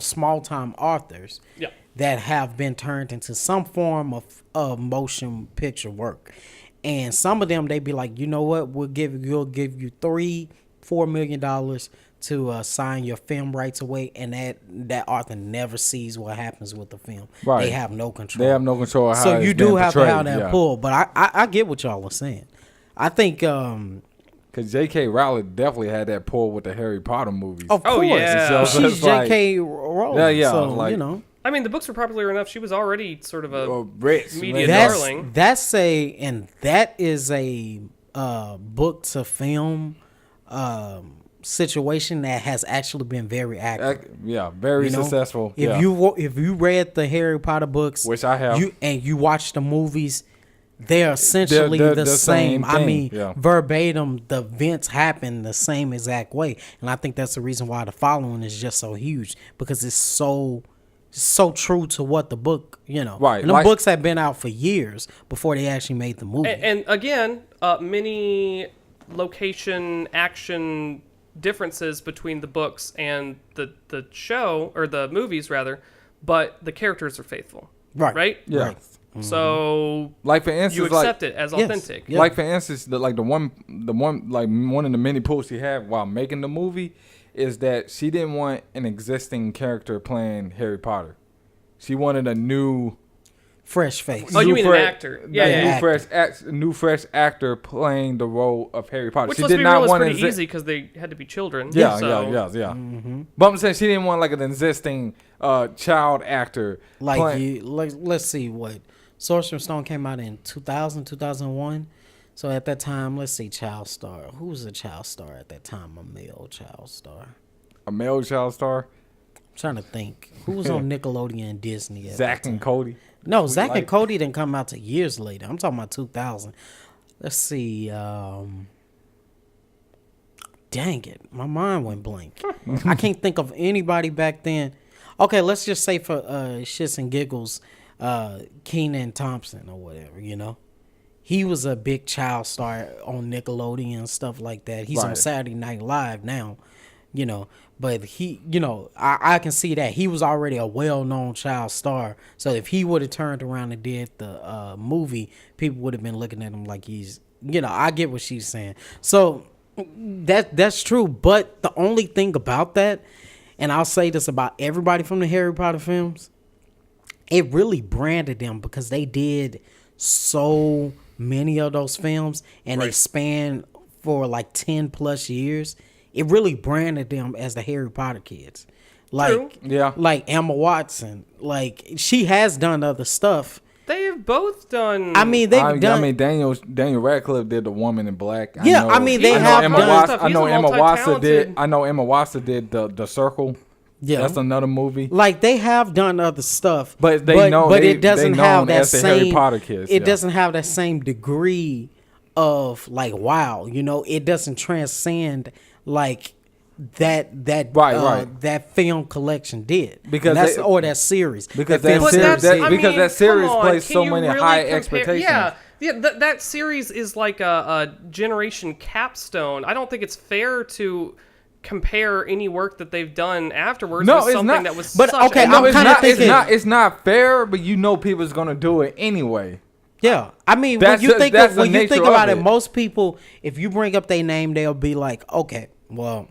small time authors Yeah. that have been turned into some form of motion picture work, and some of them they be like, you know what, we'll give you $3-4 million to sign your film rights away, and that author never sees what happens with the film. Right. They have no control. They have no control of how So you it's do being have to portrayed, have that yeah. pull. But I get what y'all are saying. I think Because J.K. Rowling definitely had that pull with the Harry Potter movies. Of Oh, course, yeah. So she's it's like- J.K. Rowling. Yeah, yeah, So, like- you know, I mean, the books were popular enough. She was already sort of a Rich, media man. darling. that is a book to film situation that has actually been very accurate. Yeah, very You know, successful. If yeah. you read the Harry Potter books, Which I have. you watch the movies, they're essentially They're the the same. same I thing, mean, yeah. verbatim, the events happen the same exact way, and I think that's the reason why the following is just so huge, because it's so true to what the book, you know. Right, And the like- books have been out for years before they actually made the movie. And again, many location action differences between the books and the show, or the movies rather, but the characters are faithful. Right. Right? Yeah. Right. So Like for instance, you accept it as Yes. authentic. Yeah. Like for instance, the one like one of the many pulls she had while making the movie is that she didn't want an existing character playing Harry Potter. She wanted a new, Fresh face. Oh, you new mean an actor. Yeah, like, yeah. new fresh actor playing the role of Harry Potter. Which, she let's did be not real, is want pretty exi- easy because they had to be children. Yeah, so. yeah. But I'm saying she didn't want like an existing child actor. Like playing- let's see what Sorcerer's Stone came out in 2000, 2001. So at that time, let's see, child star. Who was a child star at that time? A male child star. a male child star, I'm trying to think. Who was on Nickelodeon and Disney at Zach that and time? Cody. No, Zach like- and Cody didn't come out to years later. I'm talking about 2000. Let's see. Dang it. My mind went blank. I can't think of anybody back then. Okay, let's just say for shits and giggles, Kenan Thompson or whatever, you know? He was a big child star on Nickelodeon and stuff like that. He's on Right. Saturday Night Live now, you know. But he, you know, I can see that. He was already a well-known child star. So if he would have turned around and did the movie, people would have been looking at him like he's, you know, I get what she's saying. So that's true. But the only thing about that, and I'll say this about everybody from the Harry Potter films, it really branded them because they did so many of those films and they Right. span for like 10 plus years. It really branded them as the Harry Potter kids. Like, True. Yeah. like Emma Watson, like she has done other stuff. They have both done. I mean, they've I done. mean, Daniel Radcliffe did The Woman in Black. Yeah, I mean, they He's have done done other stuff. I He's know a Emma Watson did. multi-talented- I know Emma Watson did the Circle. yeah, That's another movie. like they have done other stuff, But they know but they- it doesn't they have known that as the Harry same. Potter kids, It yeah. doesn't have that same degree of like wow, you know. It doesn't transcend like that Right. that film collection did Because And that's they- or that series because film that But series- that's, that- I because mean, that series come on, plays can so you many really high compare- expectations. Yeah, that series is like a generation capstone. I don't think it's fair to compare any work that they've done afterwards No, with it's something not. that was But, such okay, a- I'm it's kinda not. thinking- It's not fair, but you know people's gonna do it anyway. Yeah, I mean, That's when you the- think that's of, the when you think nature about of it, it. most people, if you bring up their name, they'll be like, okay, well,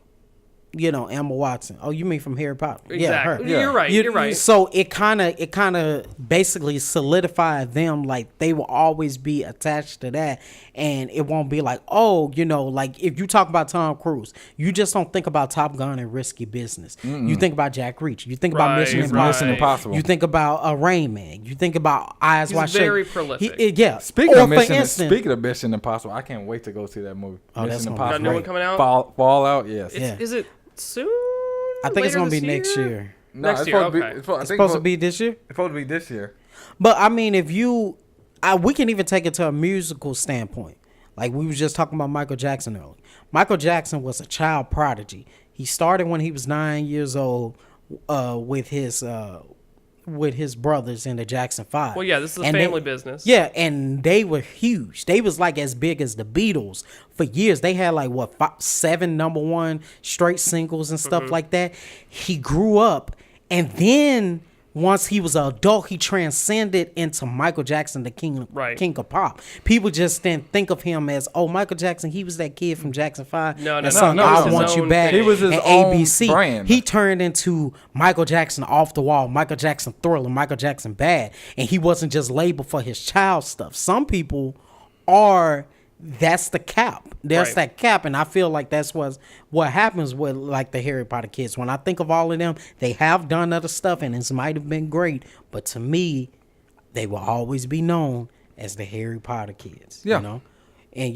you know, Emma Watson. Oh, you mean from Harry Potter? Yeah, her. Exactly. You're right. You're right. So it kind of basically solidified them, like they will always be attached to that, and it won't be like, oh, you know, like if you talk about Tom Cruise, you just don't think about Top Gun and Risky Business. You think about Jack Reacher. You think about Right, Mission right. Impossible. Mission Impossible. You think about Rain Man. You think about Eyes He's Wide Shut. very prolific. Yeah. Speaking Or of for Mission, instance- speaking of Mission Impossible, I can't wait to go see that movie. Oh, that's Mission gonna be Got a new one coming out? Fallout, yes. Yeah. Is it soon? I think it's Later gonna be this next year. No, Next it's year, supposed to be. okay. It's supposed, I It's think supposed to be this year. It's supposed to be this year. But I mean, if you, we can even take it to a musical standpoint. Like we was just talking about Michael Jackson earlier. Michael Jackson was a child prodigy. He started when he was 9 years old with his brothers in the Jackson 5. Well, yeah, this is a And family business. Yeah, and they were huge. They was like as big as the Beatles for years. They had like what 7 number one straight singles and stuff like that. He grew up, and then once he was an adult, he transcended into Michael Jackson, the king of pop. People just didn't think of him as, oh, Michael Jackson. He was that kid from Jackson 5. No, that no, sung no, I he was his Want You own Back. thing. He was his and own ABC. brand. He turned into Michael Jackson Off the Wall, Michael Jackson Thriller, Michael Jackson Bad, and he wasn't just labeled for his child stuff. Some people are that's the cap. There's Right. that cap, and I feel like that's what happens with like the Harry Potter kids. When I think of all of them, they have done other stuff, and it might have been great, but to me, they will always be known as the Harry Potter kids. Yeah. You know? And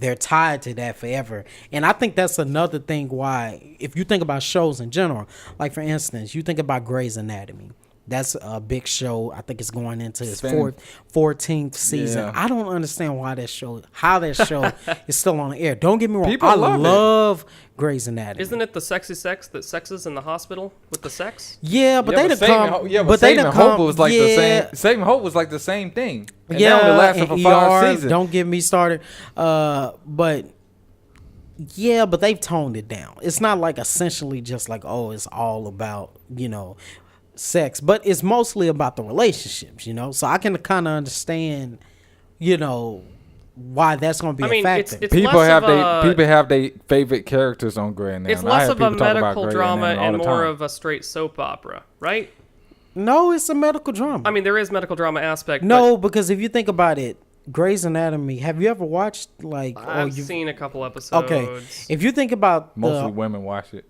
they're tied to that forever. And I think that's another thing why, if you think about shows in general, like for instance, you think about Grey's Anatomy. That's a big show. I think it's going into its Spin- 14th season. Yeah. I don't understand how that show is still on the air. Don't get me wrong. People I love it. love Grey's Anatomy. Isn't it the sexy sex that sexes in the hospital with the sex? Yeah, but they didn't Saving come. Hope, yeah, but but they Saving didn't Hope come. was like yeah, the same. Saving Hope was like the same thing. And yeah, that only lasted for and 5 ER, seasons. don't get me started. But they've toned it down. It's not like essentially just like, oh, it's all about, sex, but it's mostly about the relationships, So I can kind of understand, why that's going to be a factor. it's People less have of a- people have their favorite characters on Grey Anatomy. It's less of a medical Grey drama Anatomy all and the more time. of a straight soap opera, right? No, it's a medical drama. I mean, there is medical drama aspect. no, because if you think about it, Grey's Anatomy, have you ever watched like? but I've you've seen a couple episodes. Okay, if you think about Mostly women watch it.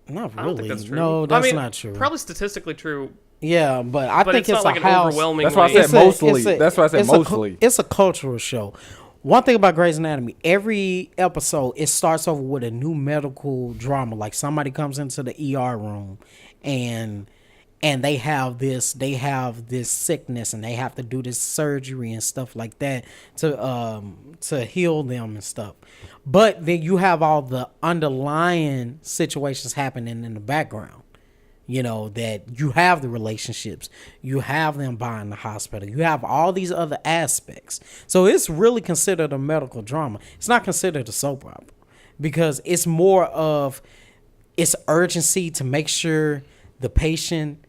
not I don't really, think that's true. no, I that's mean, not true. Probably statistically true, Yeah, but I but think it's not like a an house. overwhelming. That's why I said mostly. That's why I said it's mostly. It's a cultural show. One thing about Grey's Anatomy, every episode it starts over with a new medical drama. Like somebody comes into the ER room, and they have this sickness, and they have to do this surgery and stuff like that to heal them and stuff. But then you have all the underlying situations happening in the background. That you have the relationships, you have them buying the hospital, you have all these other aspects. So it's really considered a medical drama. It's not considered a soap opera because it's more of its urgency to make sure the patient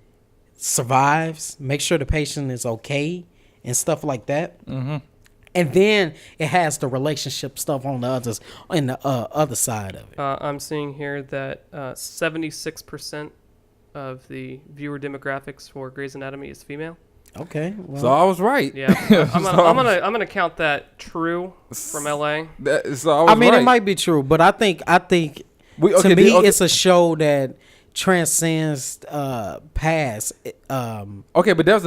survives, make sure the patient is okay and stuff like that. Mm-hmm. And then it has the relationship stuff on the other side of it. I'm seeing here that 76% of the viewer demographics for Grey's Anatomy is female. Okay, well, So I was right. Yeah, I'm gonna count that true from LA. So I was right. it might be true, but I think to me it's a show that transcends past. Okay, but there's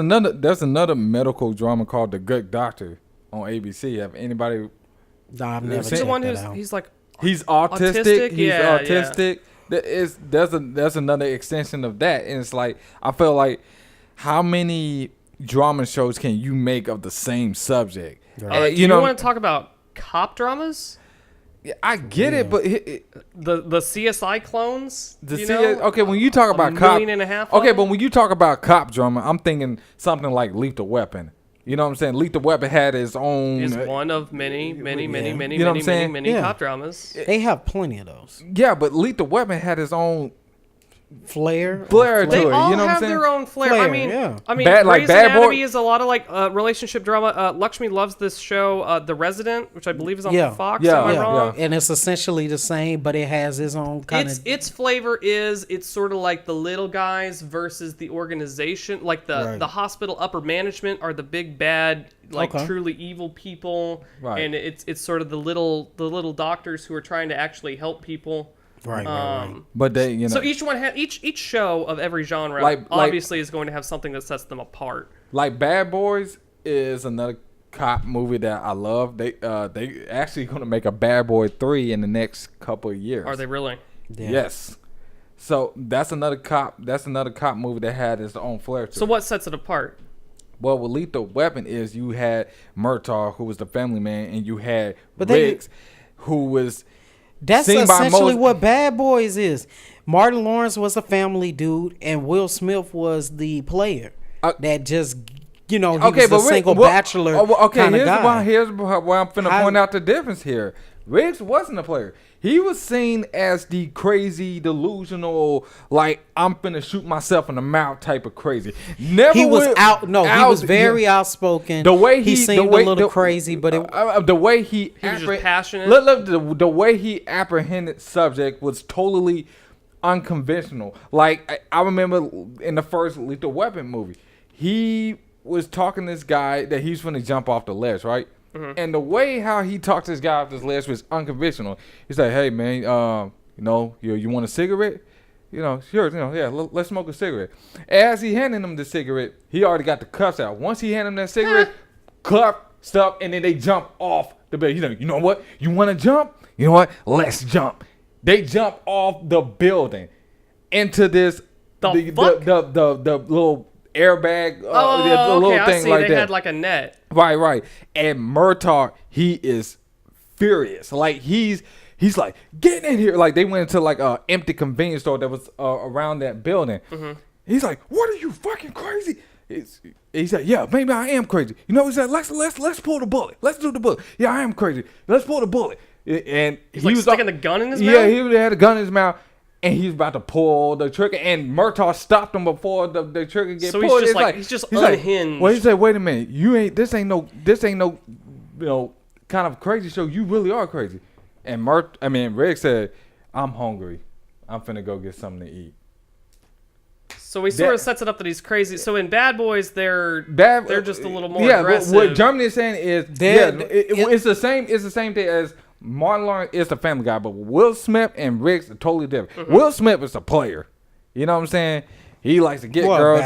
another medical drama called The Good Doctor on ABC. Have anybody? I've never Is he checked the one that who's out. he's like He's autistic. Autistic? He's Yeah, autistic. There's another extension of that, and it's like I feel like how many drama shows can you make of the same subject? Right. do you want to talk about cop dramas? I get it, but The CSI clones? okay, when you talk about $1.5 cop, million of okay, them? but when you talk about cop drama, I'm thinking something like Lethal Weapon. You know what I'm saying? Lethal Weapon had its own. Is one of many You know what I'm saying? Yeah. cop dramas. They have plenty of those. Yeah, but Lethal Weapon had its own Flair flair They to it. all You know what I'm have saying? their own flair. Flair, I mean, yeah. Grey's Bad Boy- Anatomy is a lot of like relationship drama. Lakshmi loves this show, The Resident, which I believe is on Yeah. Fox. Yeah, Am I yeah, wrong? and it's essentially the same, but it has its own kind of. Its flavor is it's sort of like the little guys versus the organization. Like Right. the hospital upper management are the big bad, like Okay. truly evil people, Right. and it's sort of the little doctors who are trying to actually help people. Right. But they, you know, So each one each show of every genre Like- obviously is going to have something that sets them apart. like Bad Boys is another cop movie that I love. They actually gonna make a Bad Boy 3 in the next couple of years. Are they really? Yeah. Yes. So that's another cop. That's another cop movie that had its own flair to So it. what sets it apart? Well, with Lethal Weapon is you had Murtaugh, who was the family man, and you had But they- Riggs, who was That's seen by essentially most- what Bad Boys is. Martin Lawrence was a family dude, and Will Smith was the player that just, he was a single bachelor kind of guy. Here's where I'm finna How- point out the difference here. Riggs wasn't a player. He was seen as the crazy, delusional, like I'm finna shoot myself in the mouth type of crazy. Never He was went he was very outspoken. The way he seemed a little crazy, but the way he was just passionate. Look, the way he apprehended subject was totally unconventional. Like I remember in the first Lethal Weapon movie, he was talking to this guy that he's gonna jump off the ledge, right? And the way how he talked to this guy off this ledge was unconventional. He's like, "Hey man, you want a cigarette? Sure, yeah, let's smoke a cigarette." As he handing him the cigarette, he already got the cuffs out. Once he handed him that cigarette, cuff stuff, and then they jump off the bed. You know what? You want to jump? You know what? Let's jump. They jump off the building into this the little airbag, the little okay, thing I see. like They that. had like a net. Right. And Murtaugh, he is furious. Like he's like, "Get in here!" Like they went into like a empty convenience store that was around that building. He's like, "What are you fucking crazy?" He said, "Yeah, maybe I am crazy." He said, "Let's pull the bullet. Let's do the bullet." "Yeah, I am crazy. Let's pull the bullet." And He's he like was sticking the gun in his mouth? Yeah, he had a gun in his mouth. And he's about to pull the trigger, and Murtaugh stopped him before the trigger get So pulled. he's just unhinged. Well, he said, "Wait a minute, this ain't no kind of crazy show. You really are crazy." And Rick said, "I'm hungry. I'm finna go get something to eat." So he sort of sets it up that he's crazy. So in Bad Boys, they're just a little more aggressive. What Germany is saying is, it's the same. It's the same thing as Martin Lawrence is the Family Guy, but Will Smith and Rick's are totally different. Will Smith is a player. You know what I'm saying? He likes to get girls.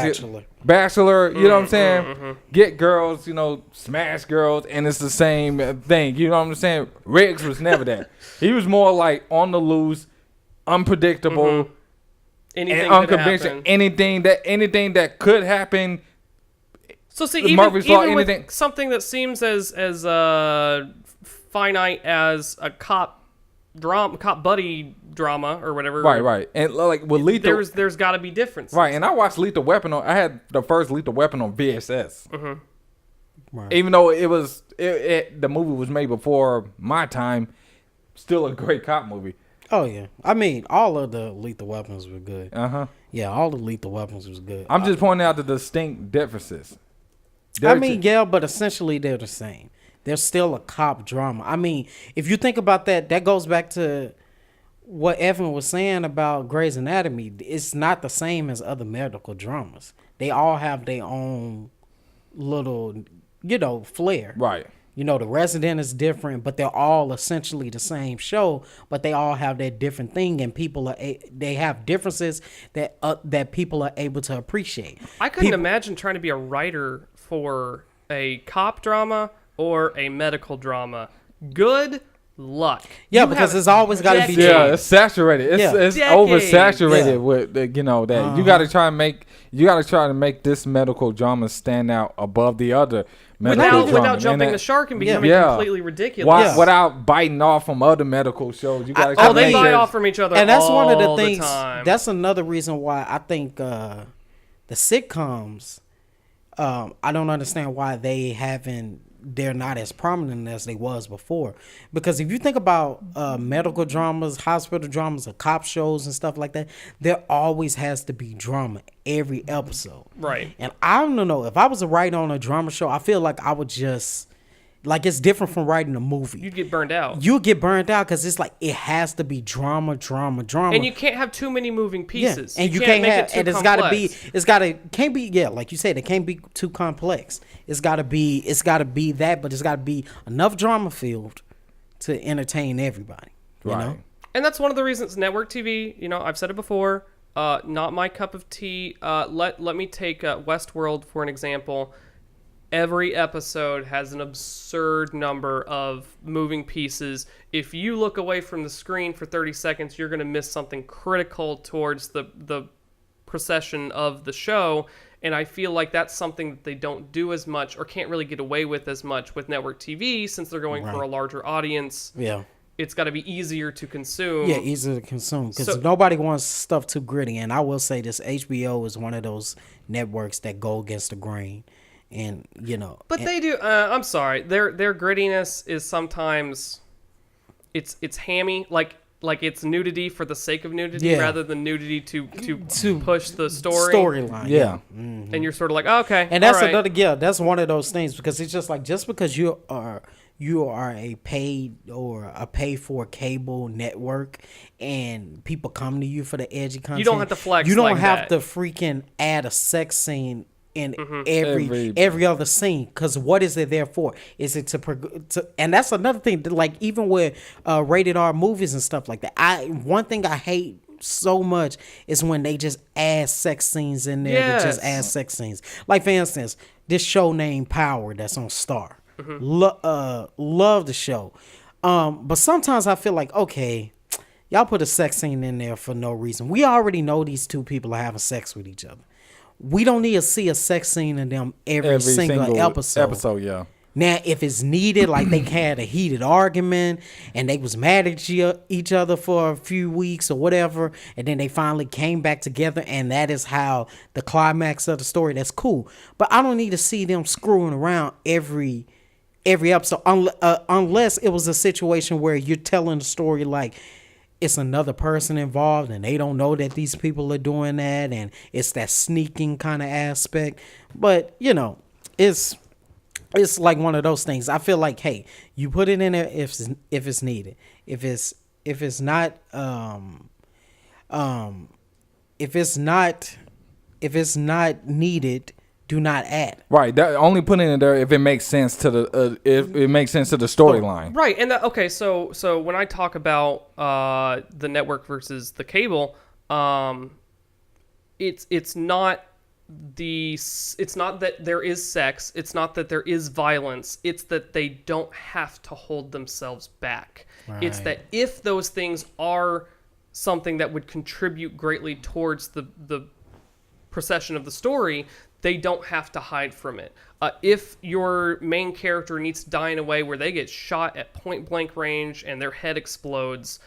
Bachelor. You know what I'm saying? Get girls, smash girls, and it's the same thing. You know what I'm saying? Riggs was never that. He was more like on the loose, unpredictable, Anything and unconventional. Anything that could happen. So see, even with something that seems as finite as a cop buddy drama or whatever. Right. And like with Lethal, there's got to be differences. Right, and I watched Lethal Weapon I had the first Lethal Weapon on VHS. Right. Even though the movie was made before my time, still a great cop movie. Oh yeah, I mean all of the Lethal Weapons were good. Yeah, all the Lethal Weapons was good. I'm just pointing out the distinct differences. But essentially they're the same. There's still a cop drama. I mean, if you think about that goes back to what Evan was saying about Grey's Anatomy. It's not the same as other medical dramas. They all have their own little, flair. Right. The Resident is different, but they're all essentially the same show, but they all have their different thing, and they have differences that people are able to appreciate. I couldn't imagine trying to be a writer for a cop drama or a medical drama. Good luck. Yeah, because it's always got to be. Yeah, it's saturated. It's oversaturated with that. You got to try to make this medical drama stand out above the other medical drama without jumping the shark and becoming completely ridiculous. Without biting off from other medical shows. You got to. They buy off from each other, and that's all one of the things. Time. That's another reason why I think the sitcoms. I don't understand why they're not as prominent as they was before. Because if you think about medical dramas, hospital dramas, or cop shows and stuff like that, there always has to be drama every episode. Right. And I don't know, if I was a writer on a drama show, I feel like I would just... Like, it's different from writing a movie. You'd get burned out. You'll get burned out because it's like it has to be drama. And you can't have too many moving pieces. Yeah. And you can't have, and it's can't be, like you said, it can't be too complex. It's gotta be that, but it's gotta be enough drama filled to entertain everybody. You know? And that's one of the reasons network TV, I've said it before, not my cup of tea. Let me take Westworld for an example. Every episode has an absurd number of moving pieces. If you look away from the screen for 30 seconds, you're going to miss something critical towards the procession of the show. And I feel like that's something that they don't do as much or can't really get away with as much with network TV since they're going for a larger audience. Yeah. It's got to be easier to consume. Yeah, easier to consume because nobody wants stuff too gritty. And I will say this, HBO is one of those networks that go against the grain. And but they do. I'm sorry. Their grittiness is sometimes it's hammy, like it's nudity for the sake of nudity rather than nudity to push the storyline. Yeah, mm-hmm. And you're sort of like, oh, okay, and that's another. Yeah, that's one of those things because it's just like because you are a paid or a pay for cable network and people come to you for the edgy content. You don't have to flex. You don't have to freaking add a sex scene in Every- every other scene. Because what is it there for? Is it to and that's another thing. Like even with rated R movies and stuff like that. One thing I hate so much is when they just add sex scenes in there. To just Yes. add sex scenes. Like for instance, this show named Power that's on Star. Love the show. But sometimes I feel like, okay, y'all put a sex scene in there for no reason. We already know these two people are having sex with each other. We don't need to see a sex scene in them every single episode. Yeah. Now, if it's needed, like they had a heated argument and they was mad at each other for a few weeks or whatever, and then they finally came back together, and that is how the climax of the story. That's cool. But I don't need to see them screwing around every episode, unless it was a situation where you're telling the story like it's another person involved and they don't know that these people are doing that, and it's that sneaking kind of aspect. But you know, it's like one of those things. I feel like, hey, you put it in there if it's needed. If it's not needed, do not add. Right. That only put it in there if it makes sense to the if it makes sense to the storyline. Right, and okay, so when I talk about the network versus the cable, it's not that there is sex, it's not that there is violence, it's that they don't have to hold themselves back. Right. It's that if those things are something that would contribute greatly towards the procession of the story, they don't have to hide from it. If your main character needs to die in a way where they get shot at point blank range and their head explodes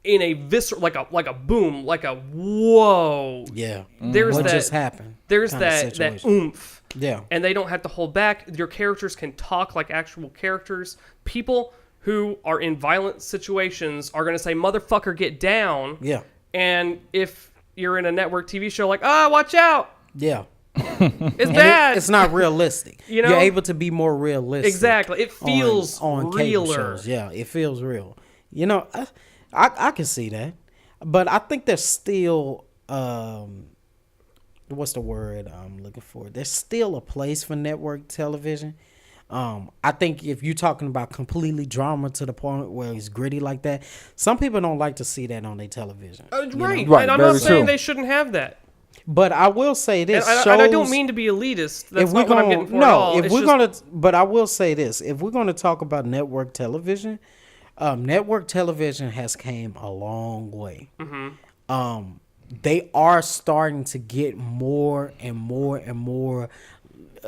in a visceral, like a boom, like a whoa. Yeah. There's what that, just happened? There's kinda that situation. oomph. Yeah. And they don't have to hold back. Your characters can talk like actual characters. People who are in violent situations are going to say, motherfucker, get down. Yeah. And if you're in a network TV show like, watch out. Yeah. It's And bad. it's not realistic. You know? You're able to be more realistic. Exactly. It feels on cable realer. shows. Yeah, it feels real. You know, I can see that, but I think there's still what's the word I'm looking for? There's still a place for network television. I think if you're talking about completely drama to the point where it's gritty like that, some people don't like to see that on their television. Right. Right, And I'm very not saying true. they shouldn't have that. But I will say this: And I don't mean to be elitist. That's not what I'm getting for at all. If It's we're just- gonna, but I will say this: if we're gonna talk about network television, network television has came a long way. Mm-hmm. They are starting to get more and more and more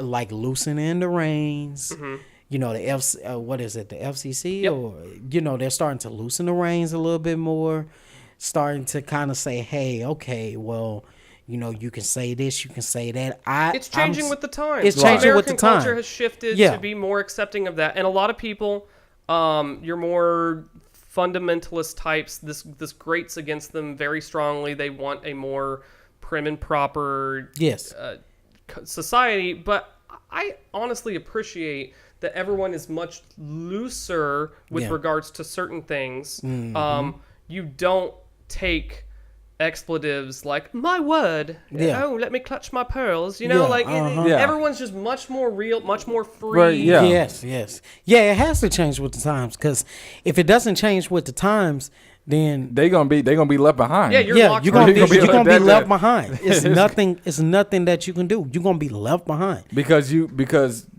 like loosening the reins. Mm-hmm. You know, the what is it, the FCC, Yep. or you know, they're starting to loosen the reins a little bit more, starting to kind of say, hey, okay, well. You know, you can say this, you can say that. It's changing with the times. It's changing with the American time. culture has shifted Yeah. to be more accepting of that, and a lot of people, your more fundamentalist types, this grates against them very strongly. They want a more prim and proper Yes. society, but I honestly appreciate that everyone is much looser with Yeah. regards to certain things. You don't take expletives like my word. Yeah. Oh, let me clutch my pearls. You know, Yeah, like Yeah. everyone's just much more real, much more free. Right, yeah. Yes, yeah. It has to change with the times, because if it doesn't change with the times, then They gonna be left behind. Yeah, you're yeah, locked you're gonna in. be, You're gonna be left that- behind. It's nothing. It's nothing that you can do. You're gonna be left behind. because you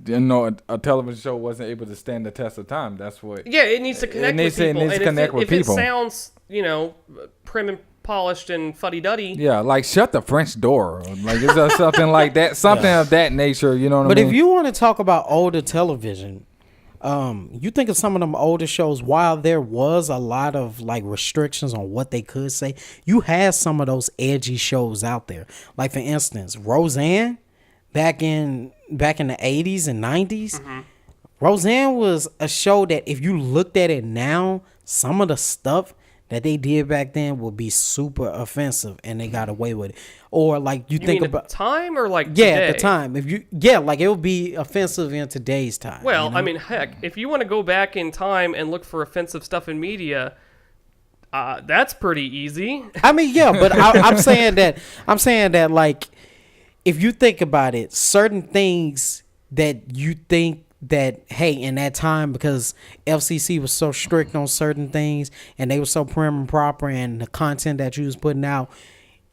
know a television show wasn't able to stand the test of time. That's what. Yeah, it needs to connect needs with to- it people. needs to And connect with if people. it sounds, prim and polished and fuddy-duddy, Yeah, like shut the French door. Like is there something like that, something of that nature. You know what But I mean? if you want to talk about older television, you think of some of them older shows. While there was a lot of like restrictions on what they could say, you had some of those edgy shows out there. Like for instance, Roseanne, back in the 80s and 90s. Roseanne was a show that if you looked at it now, some of the stuff that they did back then would be super offensive, and they got away with it. Or like you you think mean about at the time or like yeah, today? at the time. Like it would be offensive in today's time. Well, you know? I mean, heck, if you want to go back in time and look for offensive stuff in media, that's pretty easy. yeah, but I'm saying that like if you think about it, certain things that you think that, hey, in that time, because FCC was so strict on certain things and they were so prim and proper, and the content that you was putting out,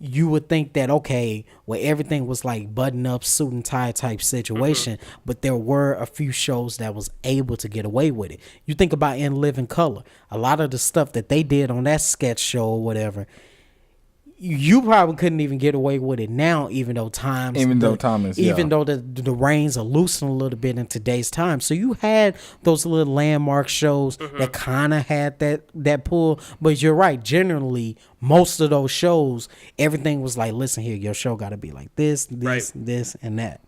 you would think that, okay, well, everything was like button up, suit and tie type situation, but there were a few shows that was able to get away with it. You think about In Living Color, a lot of the stuff that they did on that sketch show or whatever, you probably couldn't even get away with it now, even though the reins are loosened a little bit in today's time. So you had those little landmark shows that kind of had that pull. But you're right. Generally, most of those shows, everything was like, listen here, your show got to be like this, this, and that.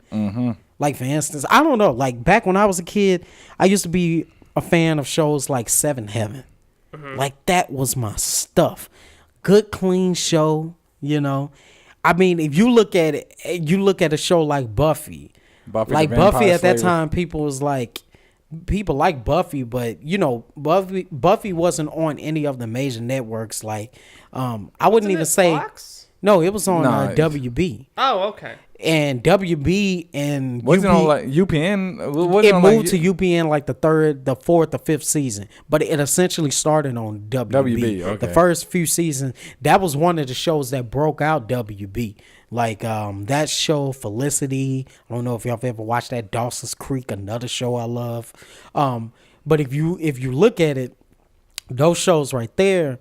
Like, for instance, I don't know. Like, back when I was a kid, I used to be a fan of shows like Seventh Heaven. Like, that was my stuff. Good, clean show, you know. I mean, if you look at it, you look at a show like Buffy. Like Buffy at that time, people like Buffy, but you know, Buffy wasn't on any of the major networks. Like, I wouldn't even say Fox? No, it was on WB. Oh, okay. And WB and wasn't on like UPN. It moved to UPN like the 4th or 5th season, but it essentially started on WB. Okay. The first few seasons, that was one of the shows that broke out WB. Like that show Felicity. I don't know if y'all have ever watched that. Dawson's Creek, another show I love. But if you look at it, those shows right there,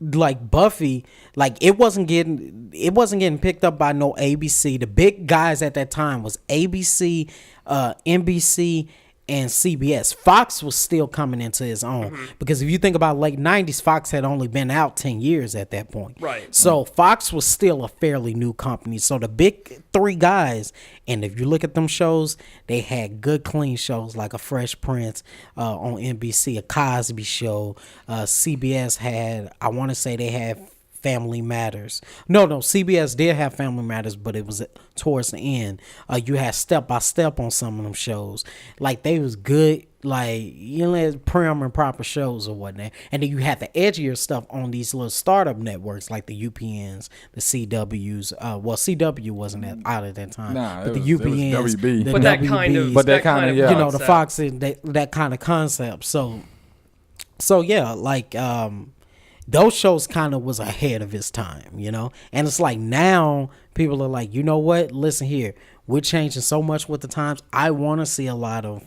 like Buffy, like it wasn't getting picked up by no ABC. The big guys at that time was ABC, NBC, and CBS. Fox was still coming into his own, because if you think about late 90s, Fox had only been out 10 years at that point. Right. So Fox was still a fairly new company. So the big three guys, and if you look at them shows, they had good, clean shows like a Fresh Prince on NBC, a Cosby Show. CBS had, I want to say they had Family Matters. No, CBS did have Family Matters, but it was towards the end. You had Step by Step on some of them shows. Like, they was good, like, you know, prim and proper shows or whatnot. And then you had the edgier stuff on these little startup networks like the UPNs, the CWs. Well, CW wasn't out at that time. But the UPNs, it was WB. But that kind of, you know, the Fox, that kind of concept. So yeah, like, those shows kind of was ahead of its time, you know? And it's like now people are like, you know what? Listen here. We're changing so much with the times. I want to see a lot of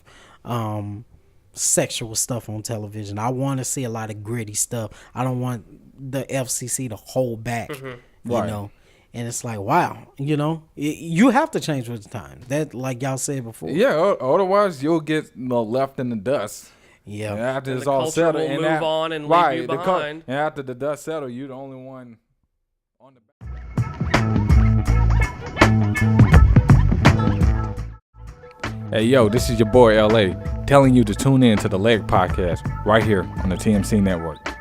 sexual stuff on television. I want to see a lot of gritty stuff. I don't want the FCC to hold back, you know? And it's like, wow, you know, you have to change with the times. That, like y'all said before. Yeah, otherwise you'll get left in the dust. Yeah. And after and it's the all culture settled, will and move on and leave you behind. And after the dust settled, you're the only one on the back. Hey, yo, this is your boy LA telling you to tune in to the Leg Podcast right here on the TMC Network.